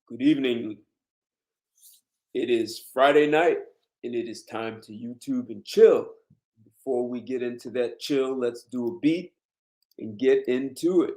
Good evening. It is Friday night and it is time to YouTube and chill. Before we get into that chill, let's do a beat and get into it.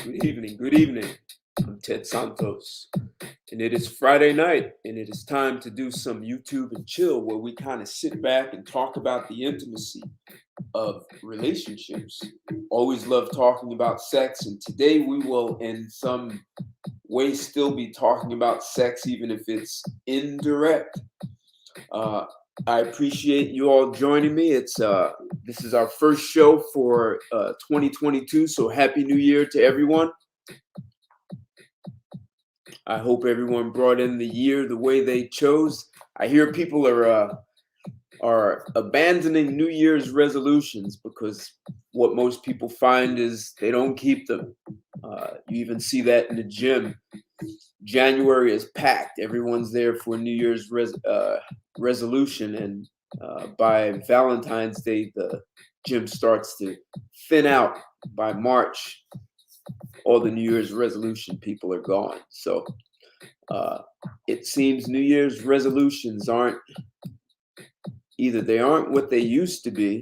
Good evening. Good evening. I'm Ted Santos, and it is Friday night, and it is time to do some YouTube and chill where we kind of sit back and talk about the intimacy of relationships. Always love talking about sex, and today we will, in some way, still be talking about sex, even if it's indirect. Uh, I appreciate you all joining me. This is our first show for 2022, so Happy New Year to everyone. I hope everyone brought in the year the way they chose. I hear people are abandoning New Year's resolutions because what most people find is they don't keep them. You even see that in the gym. January is packed. Everyone's there for New Year's resolution, and by Valentine's Day, the gym starts to thin out. By March, all the New Year's resolution people are gone. So it seems New Year's resolutions aren't Either they aren't what they used to be,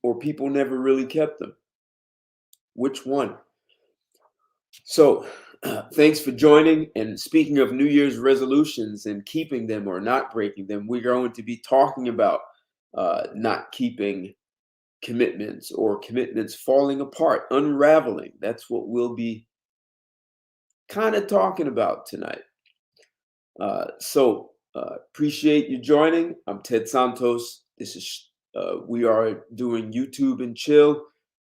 or people never really kept them. Which one? So, thanks for joining. And speaking of New Year's resolutions and keeping them or not breaking them, we're going to be talking about not keeping commitments or commitments falling apart, unraveling. That's what we'll be kind of talking about tonight. Appreciate you joining. I'm Ted Santos. We are doing YouTube and Chill,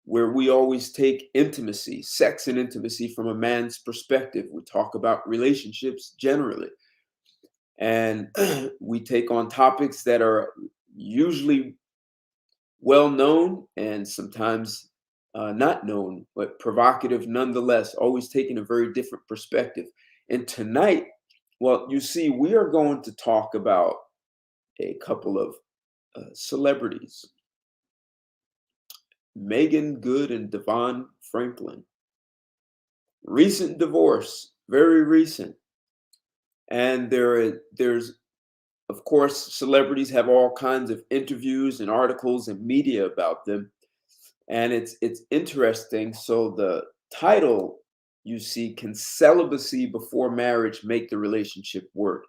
where we always take intimacy, sex and intimacy from a man's perspective. We talk about relationships generally, and we take on topics that are usually well known and sometimes not known, but provocative nonetheless, always taking a very different perspective. And tonight, well, you see, we are going to talk about a couple of celebrities, Meagan Good and DeVon Franklin. Recent divorce, very recent. And there's, of course, celebrities have all kinds of interviews and articles and media about them. And it's interesting. So the title, you see, can celibacy before marriage make the relationship work?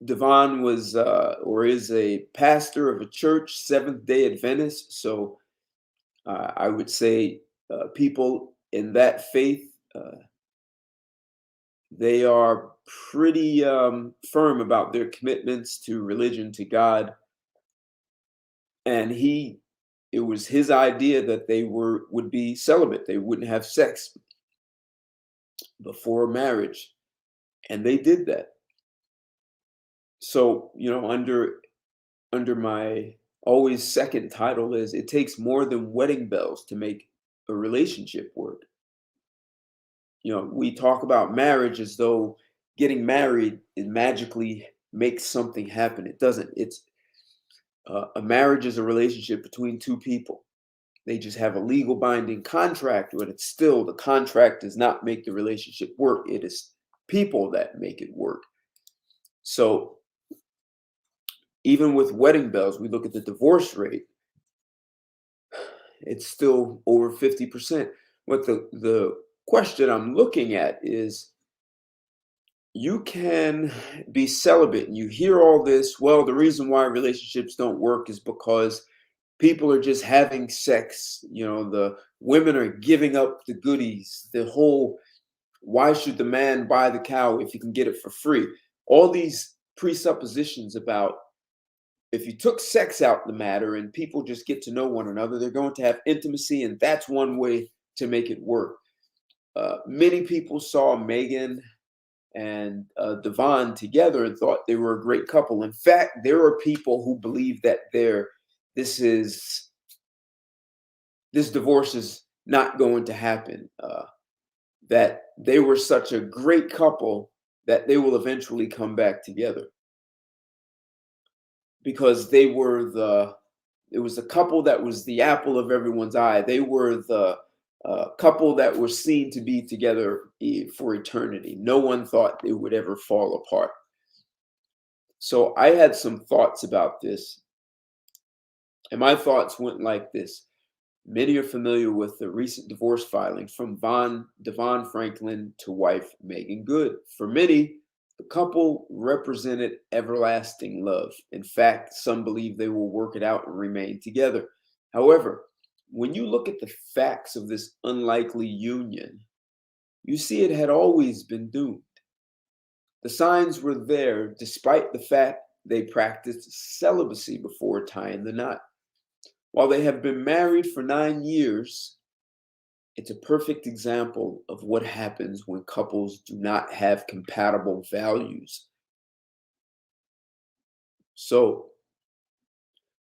DeVon was or is a pastor of a church, Seventh-day Adventist. So I would say people in that faith, they are pretty firm about their commitments to religion, to God. And it was his idea that they would be celibate. They wouldn't have sex before marriage. And they did that. So, under my always second title is it takes more than wedding bells to make a relationship work. We talk about marriage as though getting married it magically makes something happen. It doesn't. It's a marriage is a relationship between two people. They just have a legal binding contract, but it's still the contract does not make the relationship work. It is people that make it work. So even with wedding bells, we look at the divorce rate. It's still over 50%. What the question I'm looking at is you can be celibate and you hear all this. Well, the reason why relationships don't work is because people are just having sex. The women are giving up the goodies. The whole, why should the man buy the cow if he can get it for free? All these presuppositions about if you took sex out the matter and people just get to know one another, they're going to have intimacy, and that's one way to make it work. Many people saw Meagan and DeVon together and thought they were a great couple. In fact, there are people who believe that this divorce is not going to happen. That they were such a great couple that they will eventually come back together. Because it was a couple that was the apple of everyone's eye. They were the couple that were seen to be together for eternity. No one thought they would ever fall apart. So I had some thoughts about this, and my thoughts went like this. Many are familiar with the recent divorce filing from DeVon Franklin to wife Meagan Good. For many, the couple represented everlasting love. In fact, some believe they will work it out and remain together. However, when you look at the facts of this unlikely union, you see it had always been doomed. The signs were there despite the fact they practiced celibacy before tying the knot. While they have been married for 9 years, it's a perfect example of what happens when couples do not have compatible values. So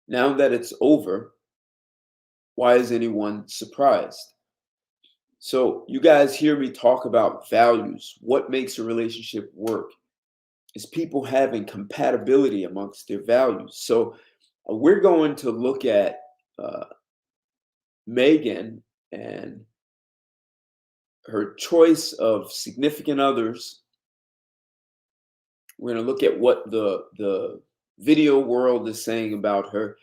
now that it's over, why is anyone surprised? So you guys hear me talk about values. What makes a relationship work is people having compatibility amongst their values. So we're going to look at Meagan and her choice of significant others We're going to look at what the video world is saying about her.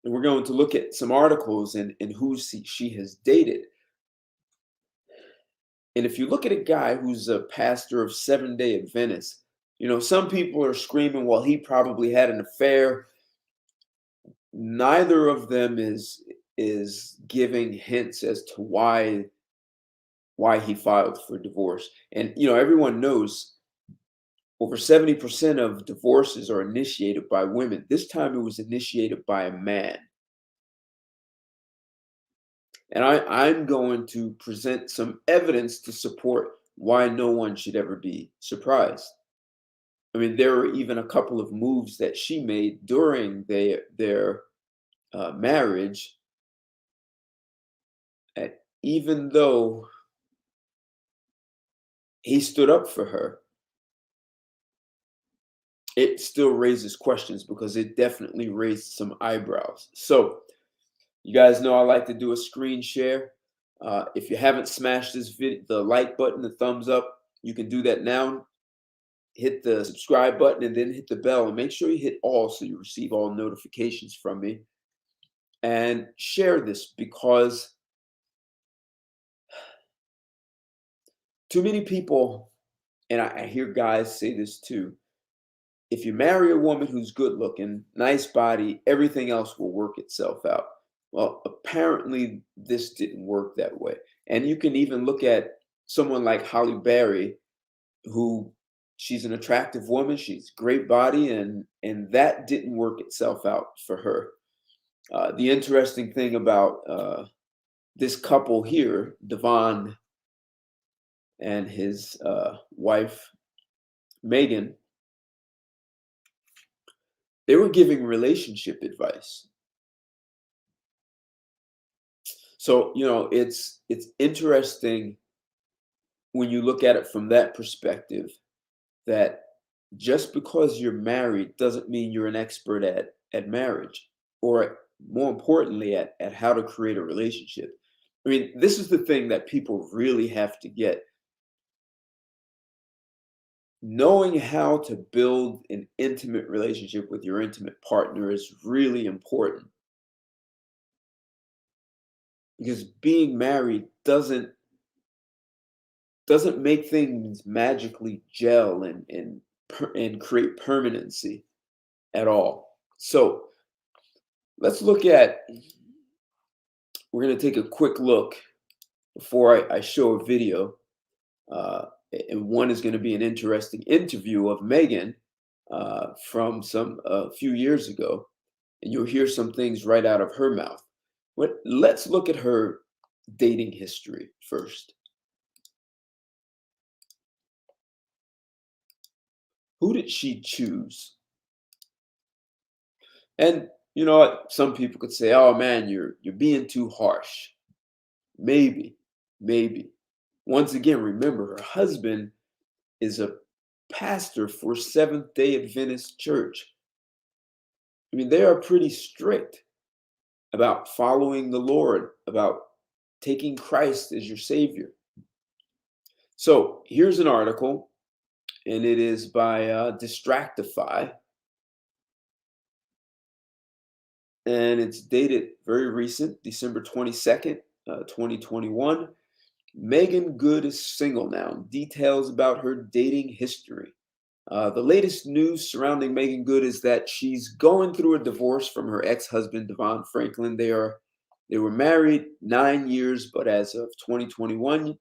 And we're going to look at some articles and who she has dated. And if you look at a guy who's a pastor of Seventh-day Adventists, some people are screaming, well, he probably had an affair. Neither of them is giving hints as to why he filed for divorce. And everyone knows over 70% of divorces are initiated by women. This time it was initiated by a man. And I'm going to present some evidence to support why no one should ever be surprised. I mean, there were even a couple of moves that she made during their marriage, even though he stood up for her, it still raises questions because it definitely raised some eyebrows. So you guys know I like to do a screen share. If you haven't smashed this video, the like button, the thumbs up, you can do that now. Hit the subscribe button and then hit the bell, and make sure you hit all so you receive all notifications from me. And share this, because too many people, and I hear guys say this too, if you marry a woman who's good looking, nice body, everything else will work itself out. Well, apparently this didn't work that way. And you can even look at someone like Halle Berry, who she's an attractive woman, she's great body, and that didn't work itself out for her. The interesting thing about this couple here, DeVon and his wife, Meagan, they were giving relationship advice. So, it's interesting when you look at it from that perspective, that just because you're married doesn't mean you're an expert at marriage, or more importantly, at how to create a relationship. I mean, this is the thing that people really have to get. Knowing how to build an intimate relationship with your intimate partner is really important, because being married doesn't make things magically gel and create permanency at all. So let's look at, we're going to take a quick look before I show a video. And one is going to be an interesting interview of Meagan from a few years ago. And you'll hear some things right out of her mouth. But let's look at her dating history first. Who did she choose? And you know what? Some people could say, "Oh man, you're being too harsh." Maybe. Once again, remember, her husband is a pastor for Seventh-day Adventist church. I mean, they are pretty strict about following the Lord, about taking Christ as your Savior. So here's an article, and it is by Distractify, and it's dated very recent, December 22nd, 2021. Meagan Good is single now. Details about her dating history. The latest news surrounding Meagan Good is that she's going through a divorce from her ex-husband, DeVon Franklin. They were married 9 years, but as of 2021,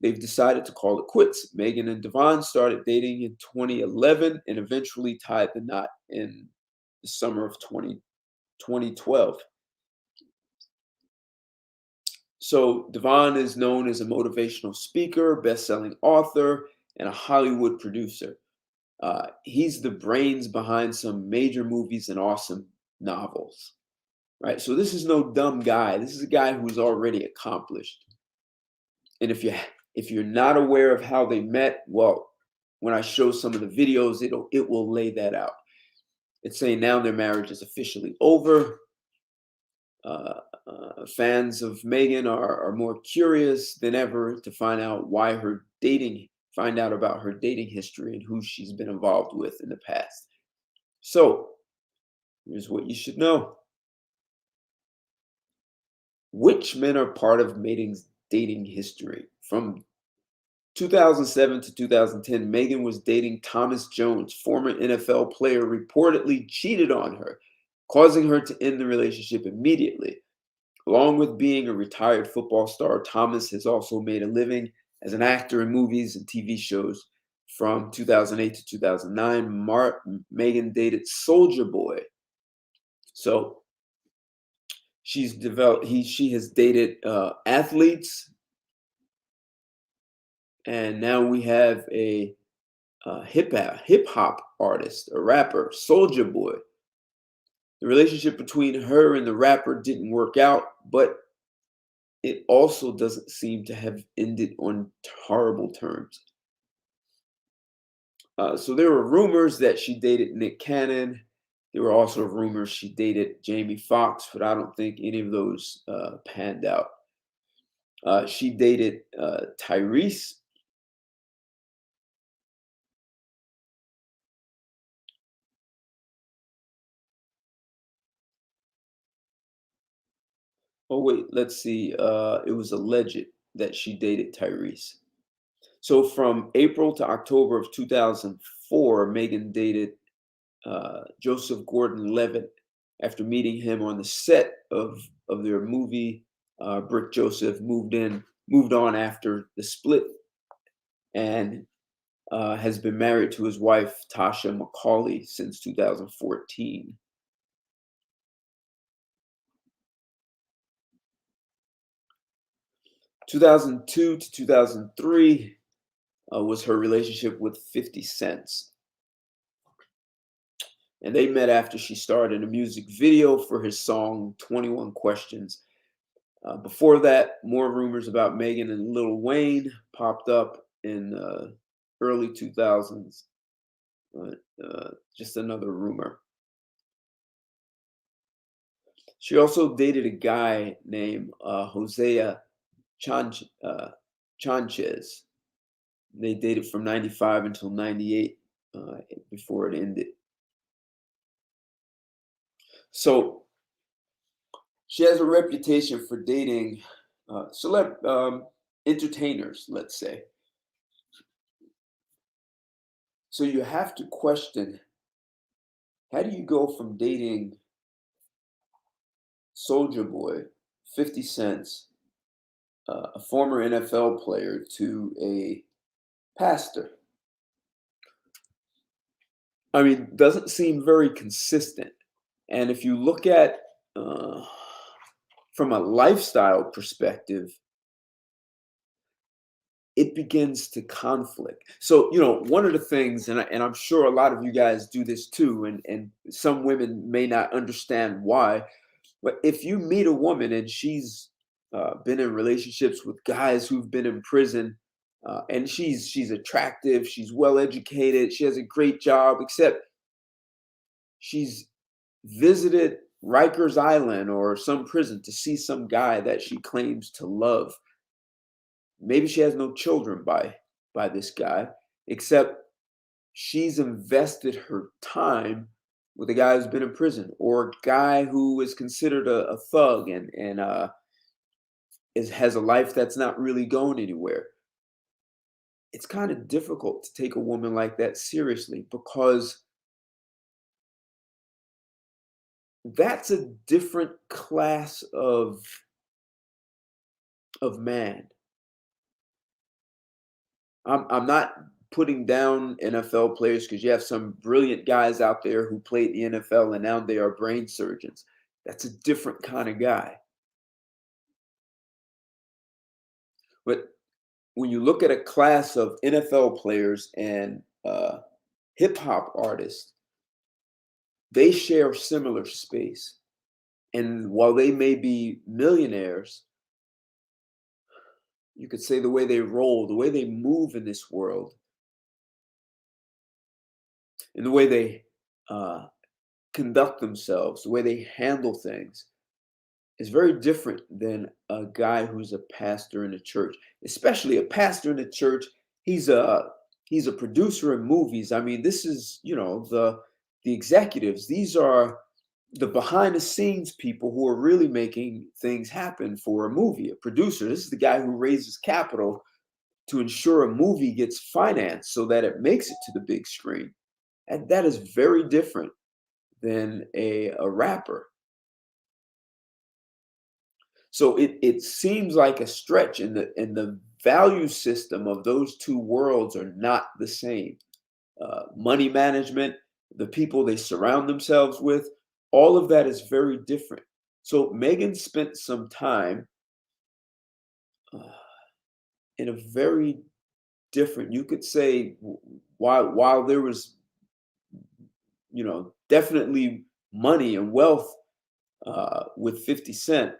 they've decided to call it quits. Meagan and DeVon started dating in 2011 and eventually tied the knot in the summer of 2012. So DeVon is known as a motivational speaker, best-selling author, and a Hollywood producer. He's the brains behind some major movies and awesome novels, right? So this is no dumb guy. This is a guy who's already accomplished. And if you're not aware of how they met, well, when I show some of the videos, it will lay that out. It's saying now their marriage is officially over. Fans of Meagan are more curious than ever to find out why her dating find out about her dating history and who she's been involved with in the past. So, here's what you should know. Which men are part of Megan's dating history? From 2007 to 2010, Meagan was dating Thomas Jones, former NFL player, reportedly cheated on her, causing her to end the relationship immediately. Along with being a retired football star, Thomas has also made a living as an actor in movies and TV shows. From 2008 to 2009, Meagan dated Soldier Boy. So she has dated athletes, and now we have a hip hop artist, a rapper, Soldier Boy. The relationship between her and the rapper didn't work out, but it also doesn't seem to have ended on horrible terms. So there were rumors that she dated Nick Cannon. There were also rumors she dated Jamie Foxx, but I don't think any of those panned out. She dated Tyrese. Oh wait, let's see. It was alleged that she dated Tyrese. So from April to October of 2004, Meagan dated Joseph Gordon-Levitt after meeting him on the set of their movie. Brick Joseph moved on after the split, and has been married to his wife Tasha McCauley since 2014. 2002 to 2003 was her relationship with 50 Cent. And they met after she starred in a music video for his song 21 Questions. Before that, more rumors about Meagan and Lil Wayne popped up in early 2000s. Just another rumor. She also dated a guy named Hosea Chanchez. They dated from 95 until 98 before it ended. So she has a reputation for dating entertainers, let's say. So you have to question, how do you go from dating Soldier Boy, 50 Cent, a former NFL player, to a pastor? I mean, doesn't seem very consistent. And if you look at from a lifestyle perspective, it begins to conflict. So, one of the things, and I'm sure a lot of you guys do this too, and some women may not understand why, but if you meet a woman and she's been in relationships with guys who've been in prison, and she's attractive, she's well educated, she has a great job, except she's visited Rikers Island or some prison to see some guy that she claims to love. Maybe she has no children by this guy, except she's invested her time with a guy who's been in prison, or a guy who is considered a thug and has a life that's not really going anywhere. It's kind of difficult to take a woman like that seriously, because that's a different class of man. I'm not putting down NFL players, because you have some brilliant guys out there who played the NFL and now they are brain surgeons. That's a different kind of guy. But when you look at a class of NFL players and hip hop artists, they share similar space. And while they may be millionaires, you could say the way they roll, the way they move in this world, and the way they conduct themselves, the way they handle things, is very different than a guy who's a pastor in a church, especially a pastor in a church he's a producer in movies. I mean, this is, the executives. These are the behind the scenes people who are really making things happen for a movie. A producer, this is the guy who raises capital to ensure a movie gets financed so that it makes it to the big screen. And that is very different than a rapper. So it seems like a stretch, and the value system of those two worlds are not the same. Money management, the people they surround themselves with, all of that is very different. So Meagan spent some time uh, in a very different, you could say, while there was, definitely money and wealth with 50 Cent,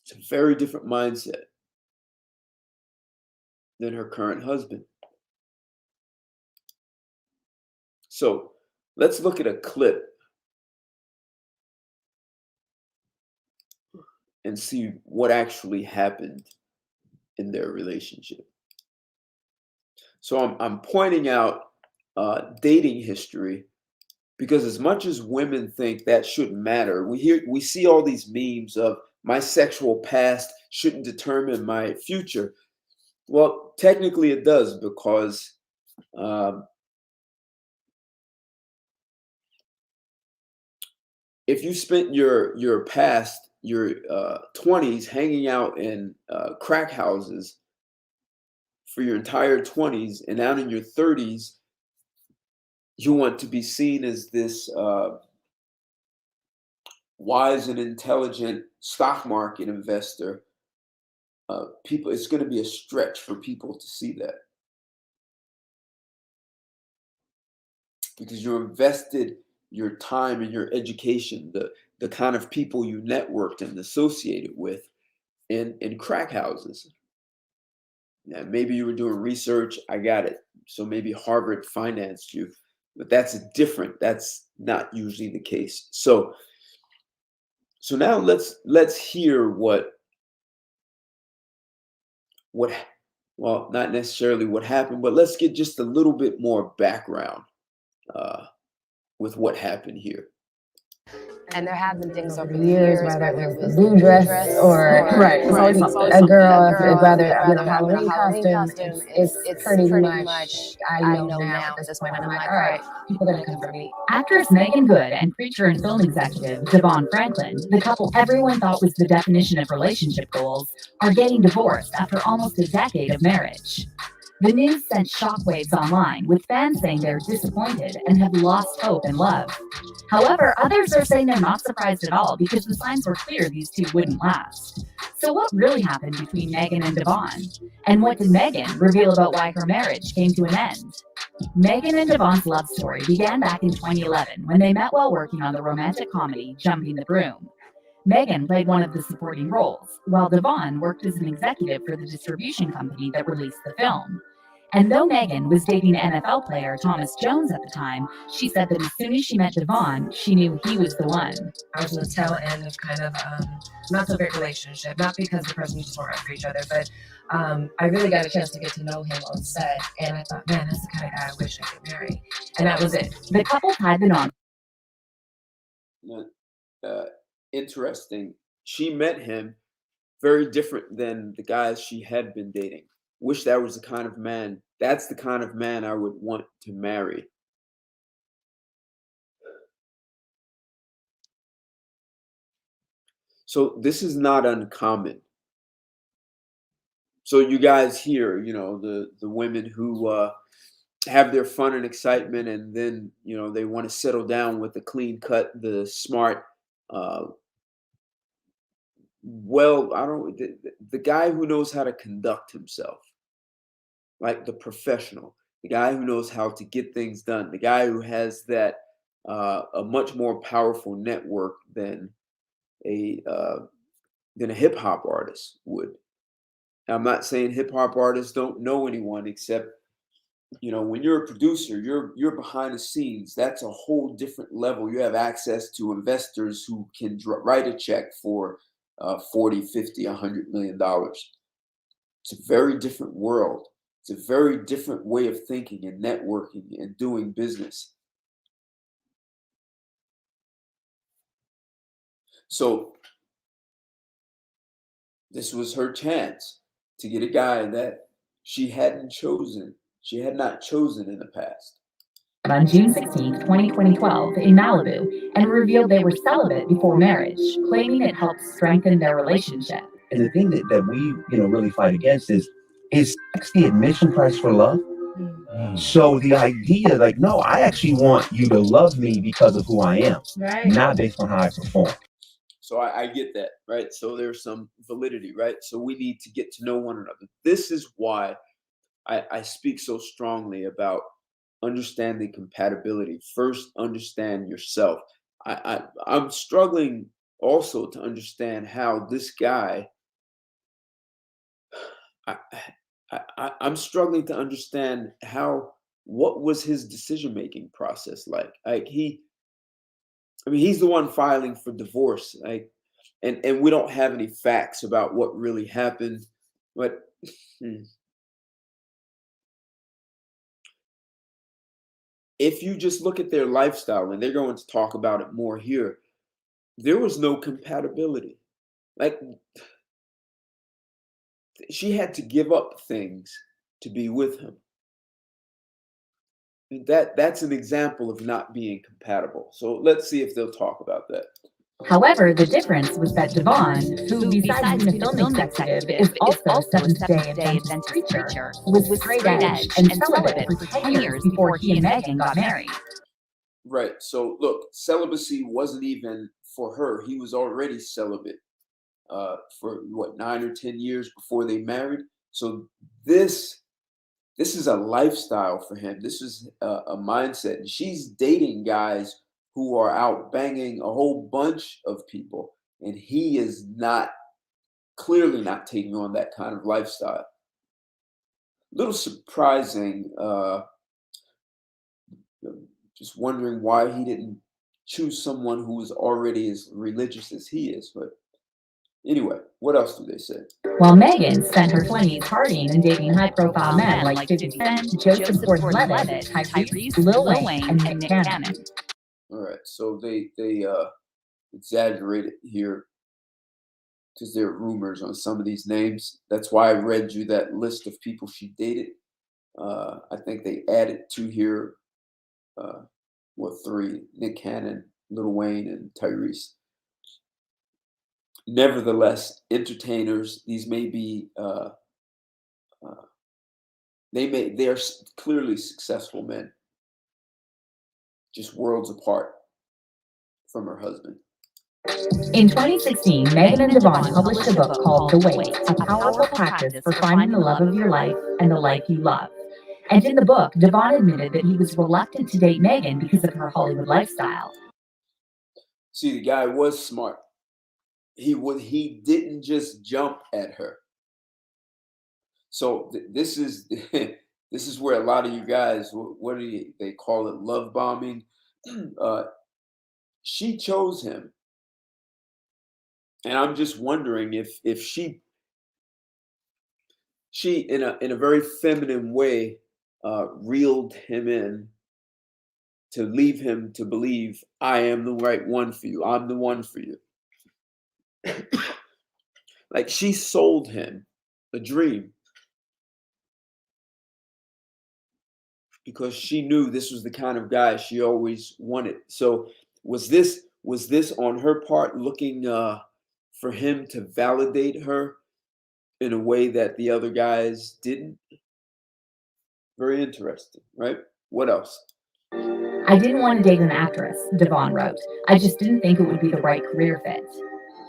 it's a very different mindset than her current husband. So let's look at a clip and see what actually happened in their relationship. So I'm pointing out dating history because as much as women think that shouldn't matter, we see all these memes of my sexual past shouldn't determine my future. Well, technically it does, because if you spent your past, your 20s hanging out in crack houses for your entire 20s, and out in your 30s you want to be seen as this wise and intelligent stock market investor, people, it's going to be a stretch for people to see that, because you invested your time and your education, the kind of people you networked and associated with in crack houses. Now, maybe you were doing research, I got it. So maybe Harvard financed you, but that's not usually the case. So now let's hear what well, not necessarily what happened, but let's get just a little bit more background with what happened here. And there have been things over the years, whether it was the blue dress or right, it's always something. a girl, rather Halloween costume. It's pretty much, I know now at this point, I'm like, all right, people are gonna come for me. Actress Meagan Good and preacher and film executive DeVon Franklin, the couple everyone thought was the definition of relationship goals, are getting divorced after almost a decade of marriage. The news sent shockwaves online, with fans saying they're disappointed and have lost hope in love. However, others are saying they're not surprised at all because the signs were clear these two wouldn't last. So, what really happened between Meagan and DeVon? And what did Meagan reveal about why her marriage came to an end? Meagan and DeVon's love story began back in 2011 when they met while working on the romantic comedy Jumping the Broom. Meagan played one of the supporting roles, while DeVon worked as an executive for the distribution company that released the film. And though Meagan was dating NFL player Thomas Jones at the time, she said that as soon as she met DeVon, she knew he was the one. I was on the tail end of kind of not so great relationship, not because the person we just weren't right for each other, but I really got a chance to get to know him on set, and I thought, man, that's the kind of guy I wish I could marry, and that was it. The couple tied the knot. Interesting. She met him very different than the guys she had been dating. Wish that was the kind of man. That's the kind of man I would want to marry. So this is not uncommon. So you guys hear, the women who have their fun and excitement, and then they want to settle down with the clean cut, the smart. The guy who knows how to conduct himself, like the professional, the guy who knows how to get things done, the guy who has that a much more powerful network than a hip hop artist would. I'm not saying hip hop artists don't know anyone, except when you're a producer, you're behind the scenes. That's a whole different level. You have access to investors who can write a check for 40, 50, $100 million. It's a very different world. It's a very different way of thinking and networking and doing business. So this was her chance to get a guy that she hadn't chosen. She had not chosen in the past. On June 16, 2012, in Malibu, and revealed they were celibate before marriage, claiming it helped strengthen their relationship. And the thing that we, really fight against is sex the admission price for love? So the idea, like, no, I actually want you to love me because of who I am, not based on how I perform. So I get that, right? So there's some validity, right? So we need to get to know one another. This is why I speak so strongly about understanding compatibility. First, understand yourself. I'm struggling also to understand how this guy, I'm struggling to understand what was his decision-making process like? He's the one filing for divorce, and we don't have any facts about what really happened, but if you just look at their lifestyle, and they're going to talk about it more here, there was no compatibility. Like, she had to give up things to be with him. That's an example of not being compatible. So let's see if they'll talk about that. However, the difference was that DeVon, who besides being a film executive is also a Seventh-day Adventist preacher, was straight edge and celibate for 10 years before he and Meagan got married. Right. So look, celibacy wasn't even for her. He was already celibate for 9 or 10 years before they married. So this is a lifestyle for him. This is a mindset. And she's dating guys who are out banging a whole bunch of people, and he is clearly not taking on that kind of lifestyle. Little surprising. Just wondering why he didn't choose someone who is already as religious as he is. But anyway, what else do they say? While Meagan spent her 20s partying and dating high-profile men like 50 Cent, Joseph Gordon-Levitt, Tyrese, Lil Wayne, and Nick Cannon. All right, so they exaggerate it here because there are rumors on some of these names. That's why I read you that list of people she dated. I think they added to here, 3: Nick Cannon, Lil Wayne, and Tyrese. Nevertheless, entertainers. These may be. They are clearly successful men, just worlds apart from her husband. In 2016, Meagan and DeVon published a book called The Wait, a powerful practice for finding the love of your life and the life you love. And in the book, DeVon admitted that he was reluctant to date Meagan because of her Hollywood lifestyle. See, the guy was smart. He didn't just jump at her. So this is this is where a lot of you guys, what do they call it, love bombing? She chose him, and I'm just wondering if she in a very feminine way reeled him in to leave him to believe, I am the right one for you. I'm the one for you. Like, she sold him a dream because she knew this was the kind of guy she always wanted. So was this on her part looking for him to validate her in a way that the other guys didn't? Very interesting, right? What else? I didn't want to date an actress, DeVon wrote. I just didn't think it would be the right career fit.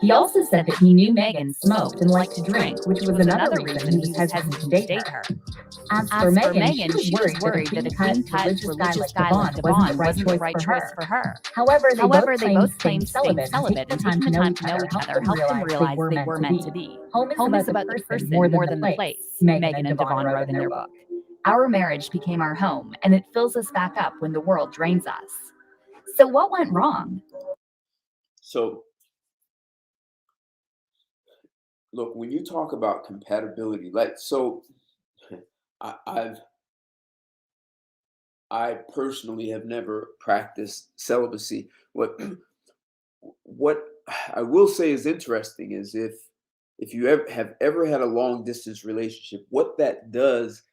He also said that he knew Meagan smoked and liked to drink, which was another reason he was hesitant to date her. As for Meagan, she was worried that a clean-cut, religious guy like DeVon wasn't the right choice for her. However, they both claimed celibate and taking the time to know each other helped them realize they were meant to be. Home is about the person more than the place, Meagan and DeVon wrote in their book. Our marriage became our home, and it fills us back up when the world drains us. So what went wrong? So, look, when you talk about compatibility, I personally have never practiced celibacy. What I will say is interesting is if you have ever had a long distance relationship, what that does,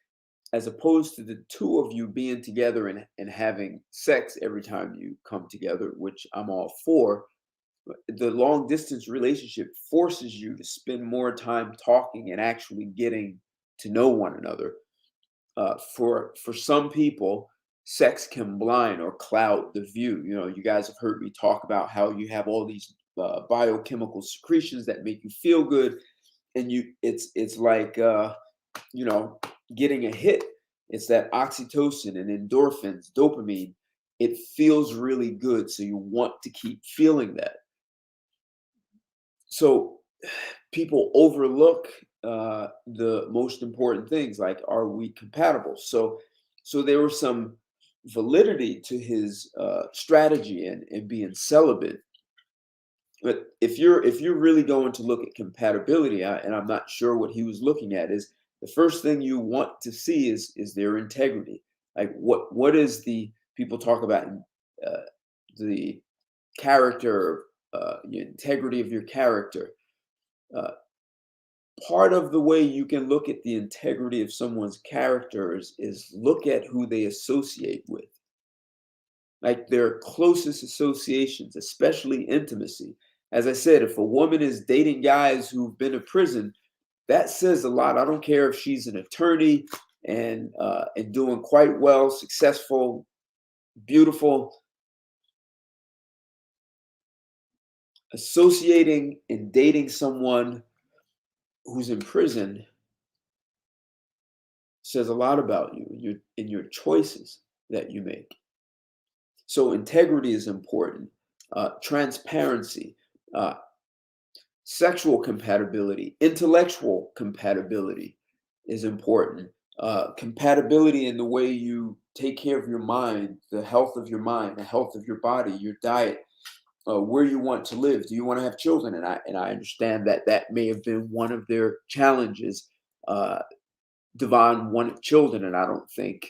as opposed to the two of you being together and having sex every time you come together, which I'm all for, the long distance relationship forces you to spend more time talking and actually getting to know one another. For some people, sex can blind or cloud the view. You know, you guys have heard me talk about how you have all these biochemical secretions that make you feel good, and it's like you know, getting a hit. It's that oxytocin and endorphins, dopamine. It feels really good, so you want to keep feeling that. So people overlook the most important things, like, are we compatible? So there was some validity to his strategy and being celibate. But if you're really going to look at compatibility, and I'm not sure what he was looking at, is the first thing you want to see is their integrity. Like, what is the people talk about uh, the character, the integrity of your character. Uh, Part of the way you can look at the integrity of someone's character is look at who they associate with, like their closest associations, especially intimacy. As I said, if a woman is dating guys who've been to prison, that says a lot. I don't care if she's an attorney and doing quite well, successful, beautiful. Associating and dating someone who's in prison says a lot about you and your choices that you make. So integrity is important. Transparency, uh, sexual compatibility, intellectual compatibility is important. Compatibility in the way you take care of your mind, the health of your mind, the health of your body, your diet, where you want to live. Do you want to have children? And I understand that that may have been one of their challenges. Uh, DeVon wanted children, and I don't think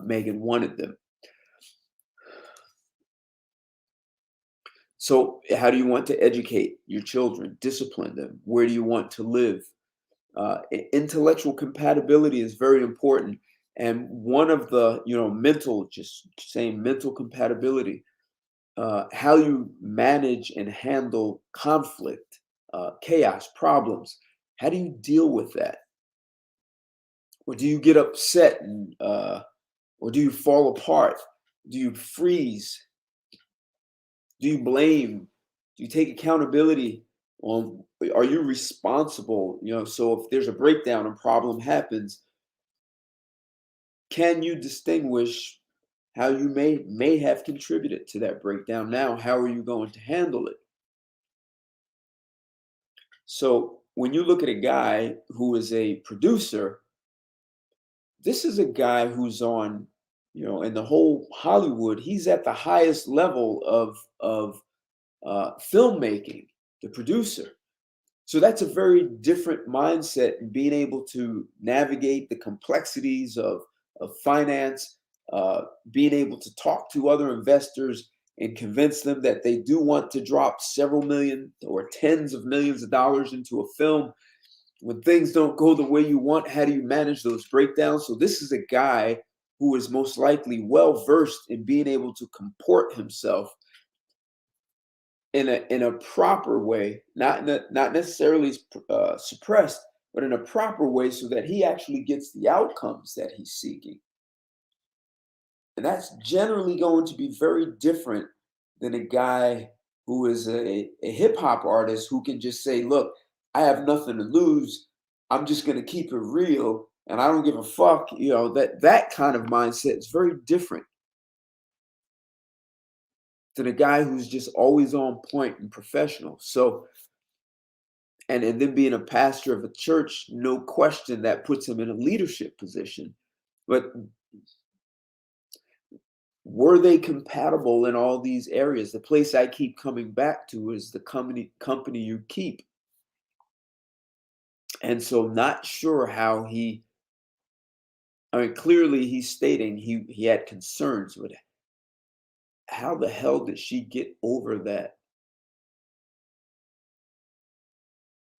Meagan wanted them. So, how do you want to educate your children, discipline them? Where do you want to live? Intellectual compatibility is very important, and one of the mental, just saying mental compatibility, how you manage and handle conflict, chaos, problems. How do you deal with that? Or do you get upset or do you fall apart? Do you freeze? Do you blame? Do you take accountability on? Are you responsible? So if there's a breakdown and problem happens, can you distinguish how you may have contributed to that breakdown? Now, how are you going to handle it? So when you look at a guy who is a producer, this is a guy who's on, in the whole Hollywood, he's at the highest level of filmmaking, the producer. So that's a very different mindset, and being able to navigate the complexities of finance, being able to talk to other investors and convince them that they do want to drop several million or tens of millions of dollars into a film. When things don't go the way you want, how do you manage those breakdowns? So this is a guy who is most likely well versed in being able to comport himself in a proper way, not necessarily suppressed, but in a proper way, so that he actually gets the outcomes that he's seeking. And that's generally going to be very different than a guy who is a hip hop artist who can just say, "Look, I have nothing to lose. I'm just going to keep it real, and I don't give a fuck." That kind of mindset is very different than a guy who's just always on point and professional. So, and then being a pastor of a church, no question that puts him in a leadership position. But were they compatible in all these areas? The place I keep coming back to is the company you keep. And so not sure how he I mean, clearly he's stating he had concerns with it. How the hell did she get over that?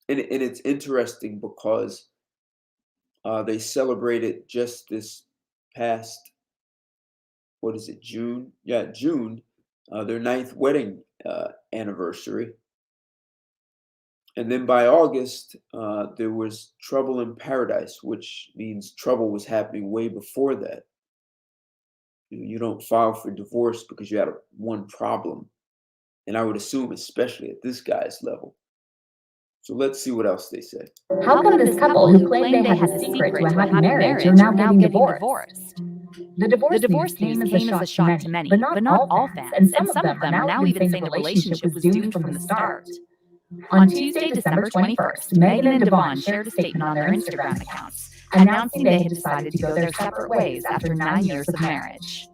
And it's interesting because they celebrated just this past, what is it, June? Yeah, June, their 9th wedding anniversary. And then by August, there was trouble in paradise, which means trouble was happening way before that. You don't file for divorce because you had one problem. And I would assume, especially at this guy's level. So let's see what else they say. How come this couple who claimed they had a secret to a happy marriage are now getting divorced? The divorce news came as a shock to many, but not all fans, and some of them are now even saying the relationship was doomed from the start. On Tuesday, December 21st, Meagan and DeVon shared a statement on their Instagram accounts, announcing they had decided to go their separate ways after 9 years of marriage.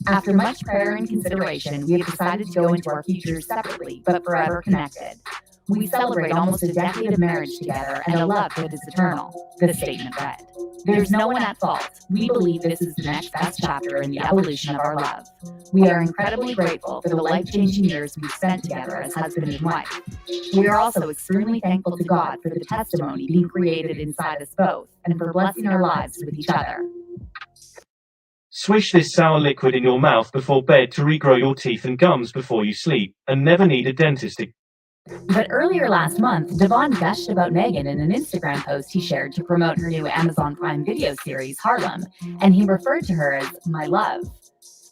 After much prayer and consideration, we have decided to go into our futures separately, but forever connected. We celebrate almost a decade of marriage together and a love that is eternal, the statement read. There's no one at fault. We believe this is the next best chapter in the evolution of our love. We are incredibly grateful for the life-changing years we've spent together as husband and wife. We are also extremely thankful to God for the testimony being created inside us both and for blessing our lives with each other. Swish this sour liquid in your mouth before bed to regrow your teeth and gums before you sleep, and never need a dentist. But earlier last month, DeVon gushed about Meagan in an Instagram post he shared to promote her new Amazon Prime Video series, Harlem, and he referred to her as my love.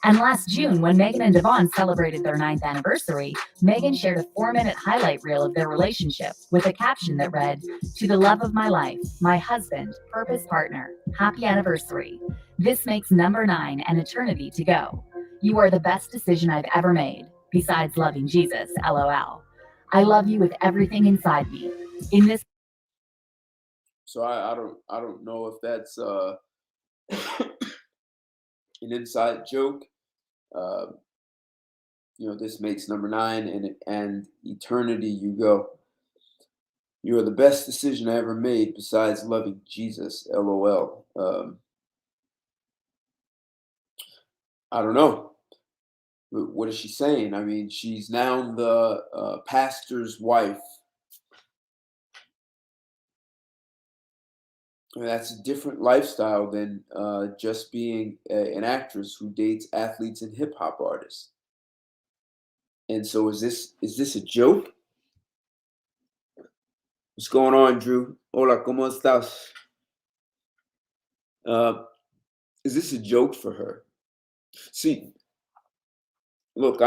And last June, when Meagan and DeVon celebrated their 9th anniversary, Meagan shared a 4-minute highlight reel of their relationship with a caption that read, "To the love of my life, my husband, purpose partner, happy anniversary. This makes number 9 an eternity to go. You are the best decision I've ever made, besides loving Jesus, LOL. I love you with everything inside me." In this, So I don't know if that's an inside joke. This makes number 9 and eternity you go. You are the best decision I ever made besides loving Jesus, LOL. I don't know. What is she saying? I mean, she's now the pastor's wife. I mean, that's a different lifestyle than just being an actress who dates athletes and hip hop artists. And so, is this a joke? What's going on, Drew? Hola, cómo estás? Is this a joke for her? See, look,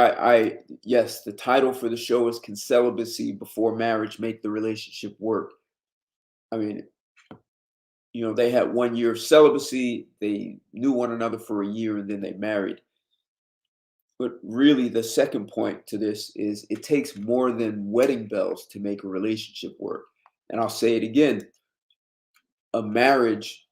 yes, the title for the show is "Can Celibacy Before Marriage Make the Relationship Work?" I mean, they had 1 year of celibacy. They knew one another for a year and then they married. But really, the second point to this is it takes more than wedding bells to make a relationship work. And I'll say it again. A marriage,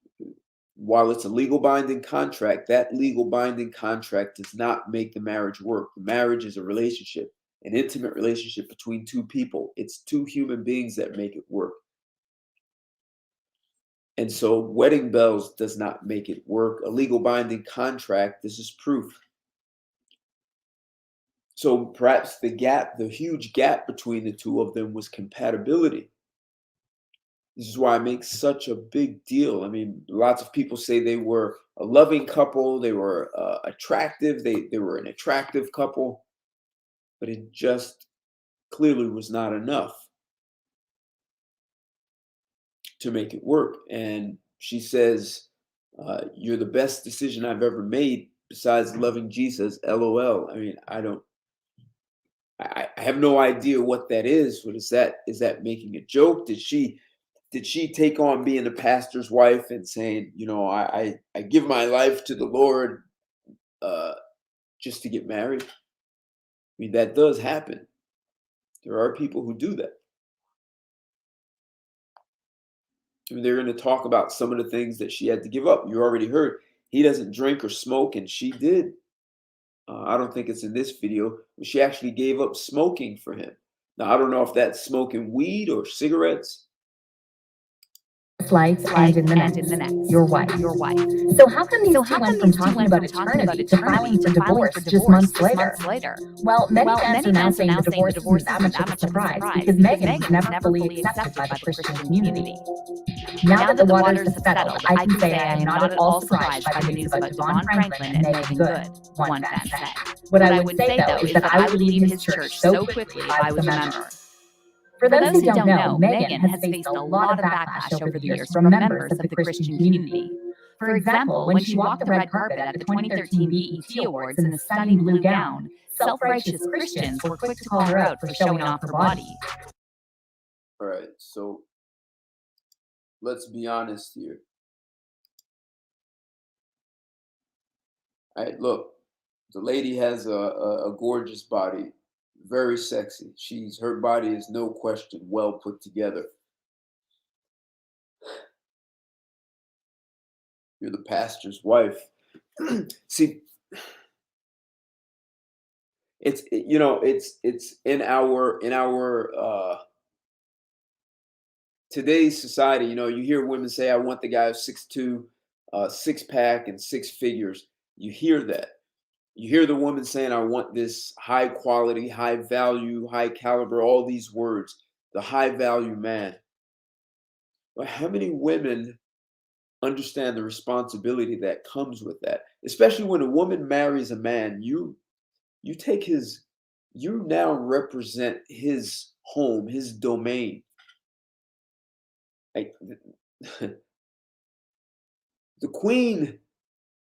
while it's a legal binding contract, that legal binding contract does not make the marriage work. The marriage is a relationship, an intimate relationship between two people. It's two human beings that make it work. And so wedding bells does not make it work. A legal binding contract, this is proof. So perhaps the huge gap between the two of them was compatibility. This is why I make such a big deal. I mean, lots of people say they were a loving couple, they were attractive, they were an attractive couple, but it just clearly was not enough to make it work. And she says, "You're the best decision I've ever made besides loving Jesus, LOL." I mean, I have no idea what that is. What is that? Is that making a joke? Did she take on being the pastor's wife and saying, I give my life to the Lord just to get married? I mean, that does happen. There are people who do that. I mean, they're going to talk about some of the things that she had to give up. You already heard he doesn't drink or smoke, and she did. I don't think it's in this video, but she actually gave up smoking for him. Now, I don't know if that's smoking weed or cigarettes. this life and in the next. Your wife. So how come these two went from talking about eternity to filing for divorce just months later? Well, many fans are now saying the divorce isn't that much of a surprise because Meagan was never fully accepted by the Christian community. Now that the waters have settled, I can say I am not at all surprised by the news about DeVon Franklin and Meagan Good, one fan said. What I would say, though, is that I would leave his church so quickly if I was a member. For those who don't know, Meagan has faced a lot of backlash over the years from members of the Christian community. For example, when she walked the red carpet at the 2013 BET Awards in a stunning blue gown, self-righteous Christians were quick to call her out for showing off her body. All right, so let's be honest here. All right, look, the lady has a gorgeous body, very sexy. Her body is no question well put together. You're the pastor's wife. See, it's in our today's society. You hear women say, "I want the guy who's 6'2", 6-pack, and 6 figures." You hear that. You hear the woman saying, "I want this high quality, high value, high caliber," all these words, the high value man. But how many women understand the responsibility that comes with that? Especially when a woman marries a man, you now represent his home, his domain. Like, the queen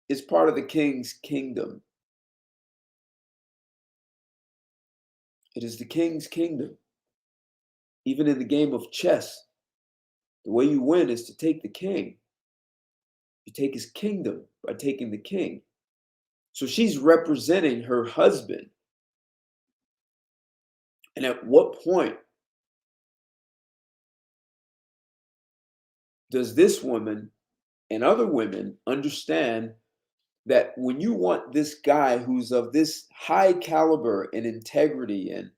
is part of the king's kingdom. It is the king's kingdom. Even in the game of chess, the way you win is to take the king. You take his kingdom by taking the king. So she's representing her husband. And at what point does this woman and other women understand that when you want this guy who's of this high caliber and integrity and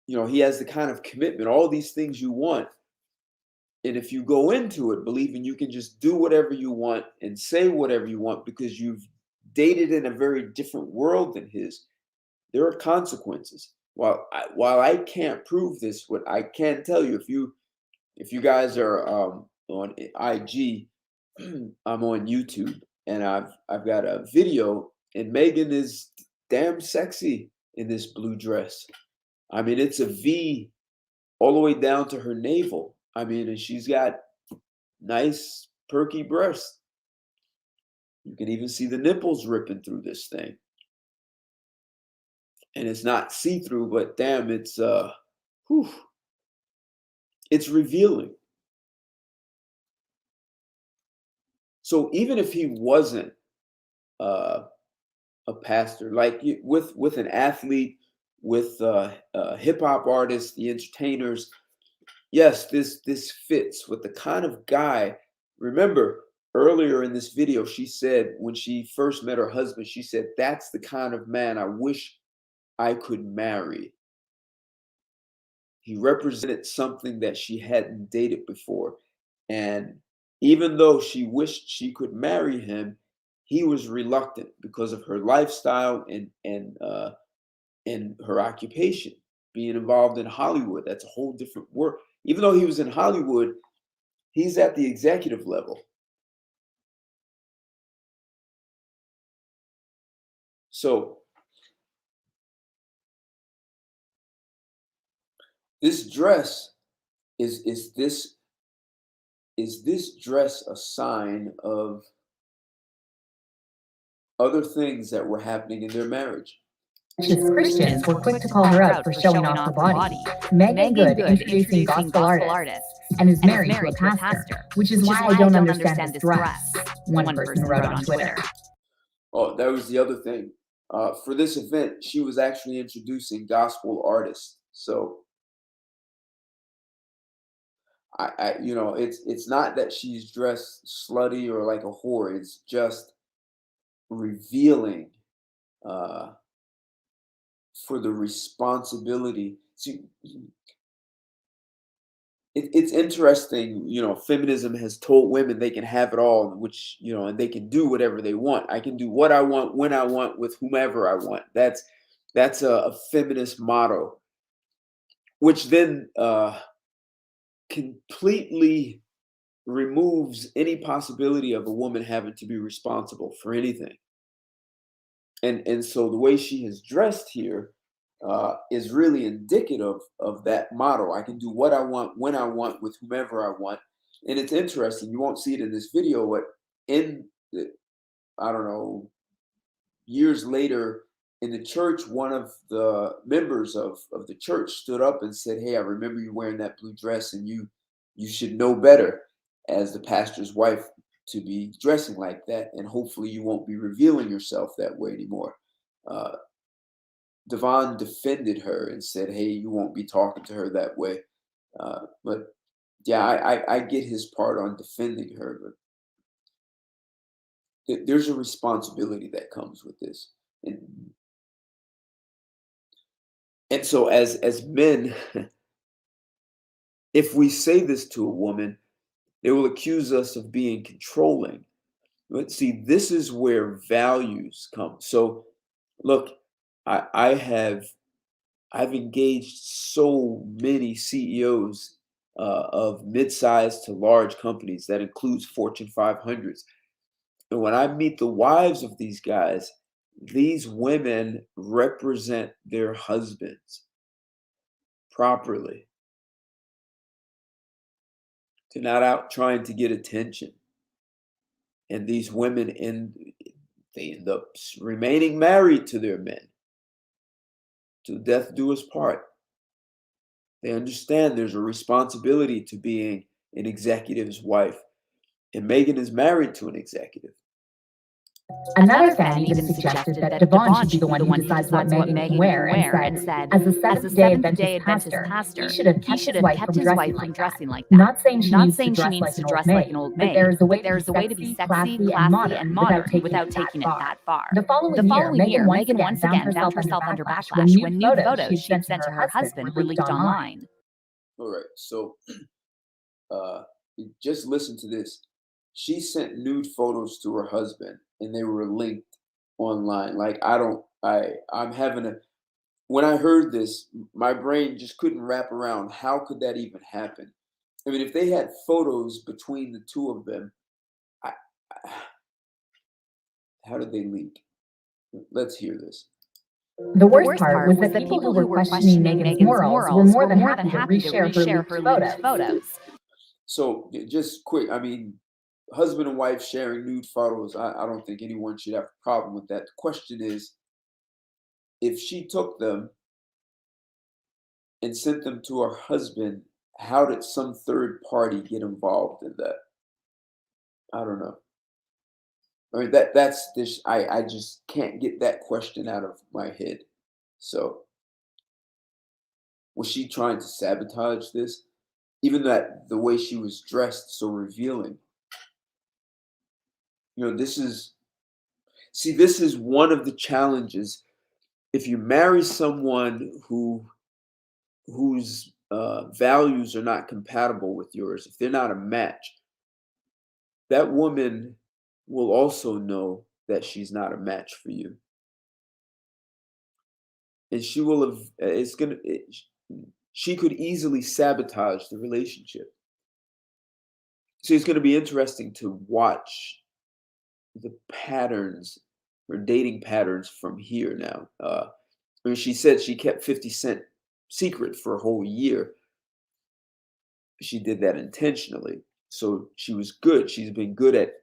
he has the kind of commitment, all these things you want, and if you go into it believing you can just do whatever you want and say whatever you want because you've dated in a very different world than his, there are consequences. While I can't prove this, what I can tell you, if you guys are on IG, I'm on YouTube, and I've got a video, and Meagan is damn sexy in this blue dress. I mean, it's a V all the way down to her navel. I mean, and she's got nice perky breasts. You can even see the nipples ripping through this thing. And it's not see-through, but damn, it's revealing. So even if he wasn't a pastor, like with an athlete, with hip hop artists, the entertainers, yes, this fits with the kind of guy. Remember earlier in this video, she said when she first met her husband, she said, "That's the kind of man I wish I could marry." He represented something that she hadn't dated before. And even though she wished she could marry him, he was reluctant because of her lifestyle and her occupation, being involved in Hollywood. That's a whole different work. Even though he was in Hollywood, he's at the executive level. So this dress is this dress a sign of other things that were happening in their marriage? Christians were quick to call her out for showing off her body. Meagan Good introducing gospel artists and is married to a pastor, which is why I don't understand this dress, one person wrote on Twitter. Oh, that was the other thing. For this event, she was actually introducing gospel artists. So it's not that she's dressed slutty or like a whore. It's just revealing for the responsibility. See, it's interesting, feminism has told women they can have it all, which, and they can do whatever they want. I can do what I want, when I want, with whomever I want. That's a feminist motto, which then completely removes any possibility of a woman having to be responsible for anything. And so the way she has dressed here is really indicative of that motto. I can do what I want, when I want, with whomever I want. And it's interesting. You won't see it in this video, but I don't know, years later in the church, one of the members of the church stood up and said, "Hey, I remember you wearing that blue dress, and you should know better as the pastor's wife to be dressing like that, and hopefully you won't be revealing yourself that way anymore." DeVon defended her and said, "Hey, you won't be talking to her that way." But yeah, I get his part on defending her, but there's a responsibility that comes with this. And so as men, if we say this to a woman, they will accuse us of being controlling. But see, this is where values come. So look, I've engaged so many CEOs of mid-sized to large companies. That includes Fortune 500s. And when I meet the wives of these guys, these women represent their husbands properly. They're not out trying to get attention. And these women, they end up remaining married to their men. Till death do us part. They understand there's a responsibility to being an executive's wife. And Meagan is married to an executive. Another fan even suggested that DeVon should be the one who decides what Meagan can wear and said, as a Seventh-day Adventist pastor, he should have kept his wife from dressing like that. Not saying she needs to dress like an old maid, but there is a way to be sexy, classy, and modern without taking it that far. The following year, Meagan once again found herself under backlash when new photos she sent to her husband were leaked online. All right, so just listen to this. She sent nude photos to her husband, and they were linked online. Like, I'm having when I heard this, my brain just couldn't wrap around how could that even happen. I mean, if they had photos between the two of them, how did they link? Let's hear this. The worst part was that the people who were questioning Meagan's morals were more than happy to reshare her leaked photos. So just quick, I mean, husband and wife sharing nude photos, I don't think anyone should have a problem with that. The question is, if she took them and sent them to her husband, how did some third party get involved in that? I don't know. I mean, that's this. I just can't get that question out of my head. So was she trying to sabotage this? Even the way she was dressed, so revealing. This is one of the challenges. If you marry someone whose values are not compatible with yours, if they're not a match, that woman will also know that she's not a match for you. And she will have, she could easily sabotage the relationship. So it's going to be interesting to watch the patterns or dating patterns from here now. I mean, she said she kept 50 Cent secret for a whole year. She did that intentionally. So she was good. She's been good at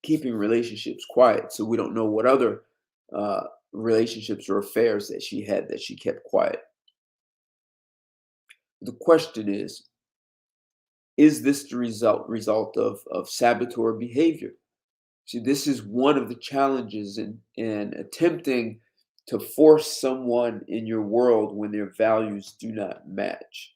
keeping relationships quiet. So we don't know what other relationships or affairs that she had that she kept quiet. The question is this the result of saboteur behavior? See, this is one of the challenges in attempting to force someone in your world when their values do not match.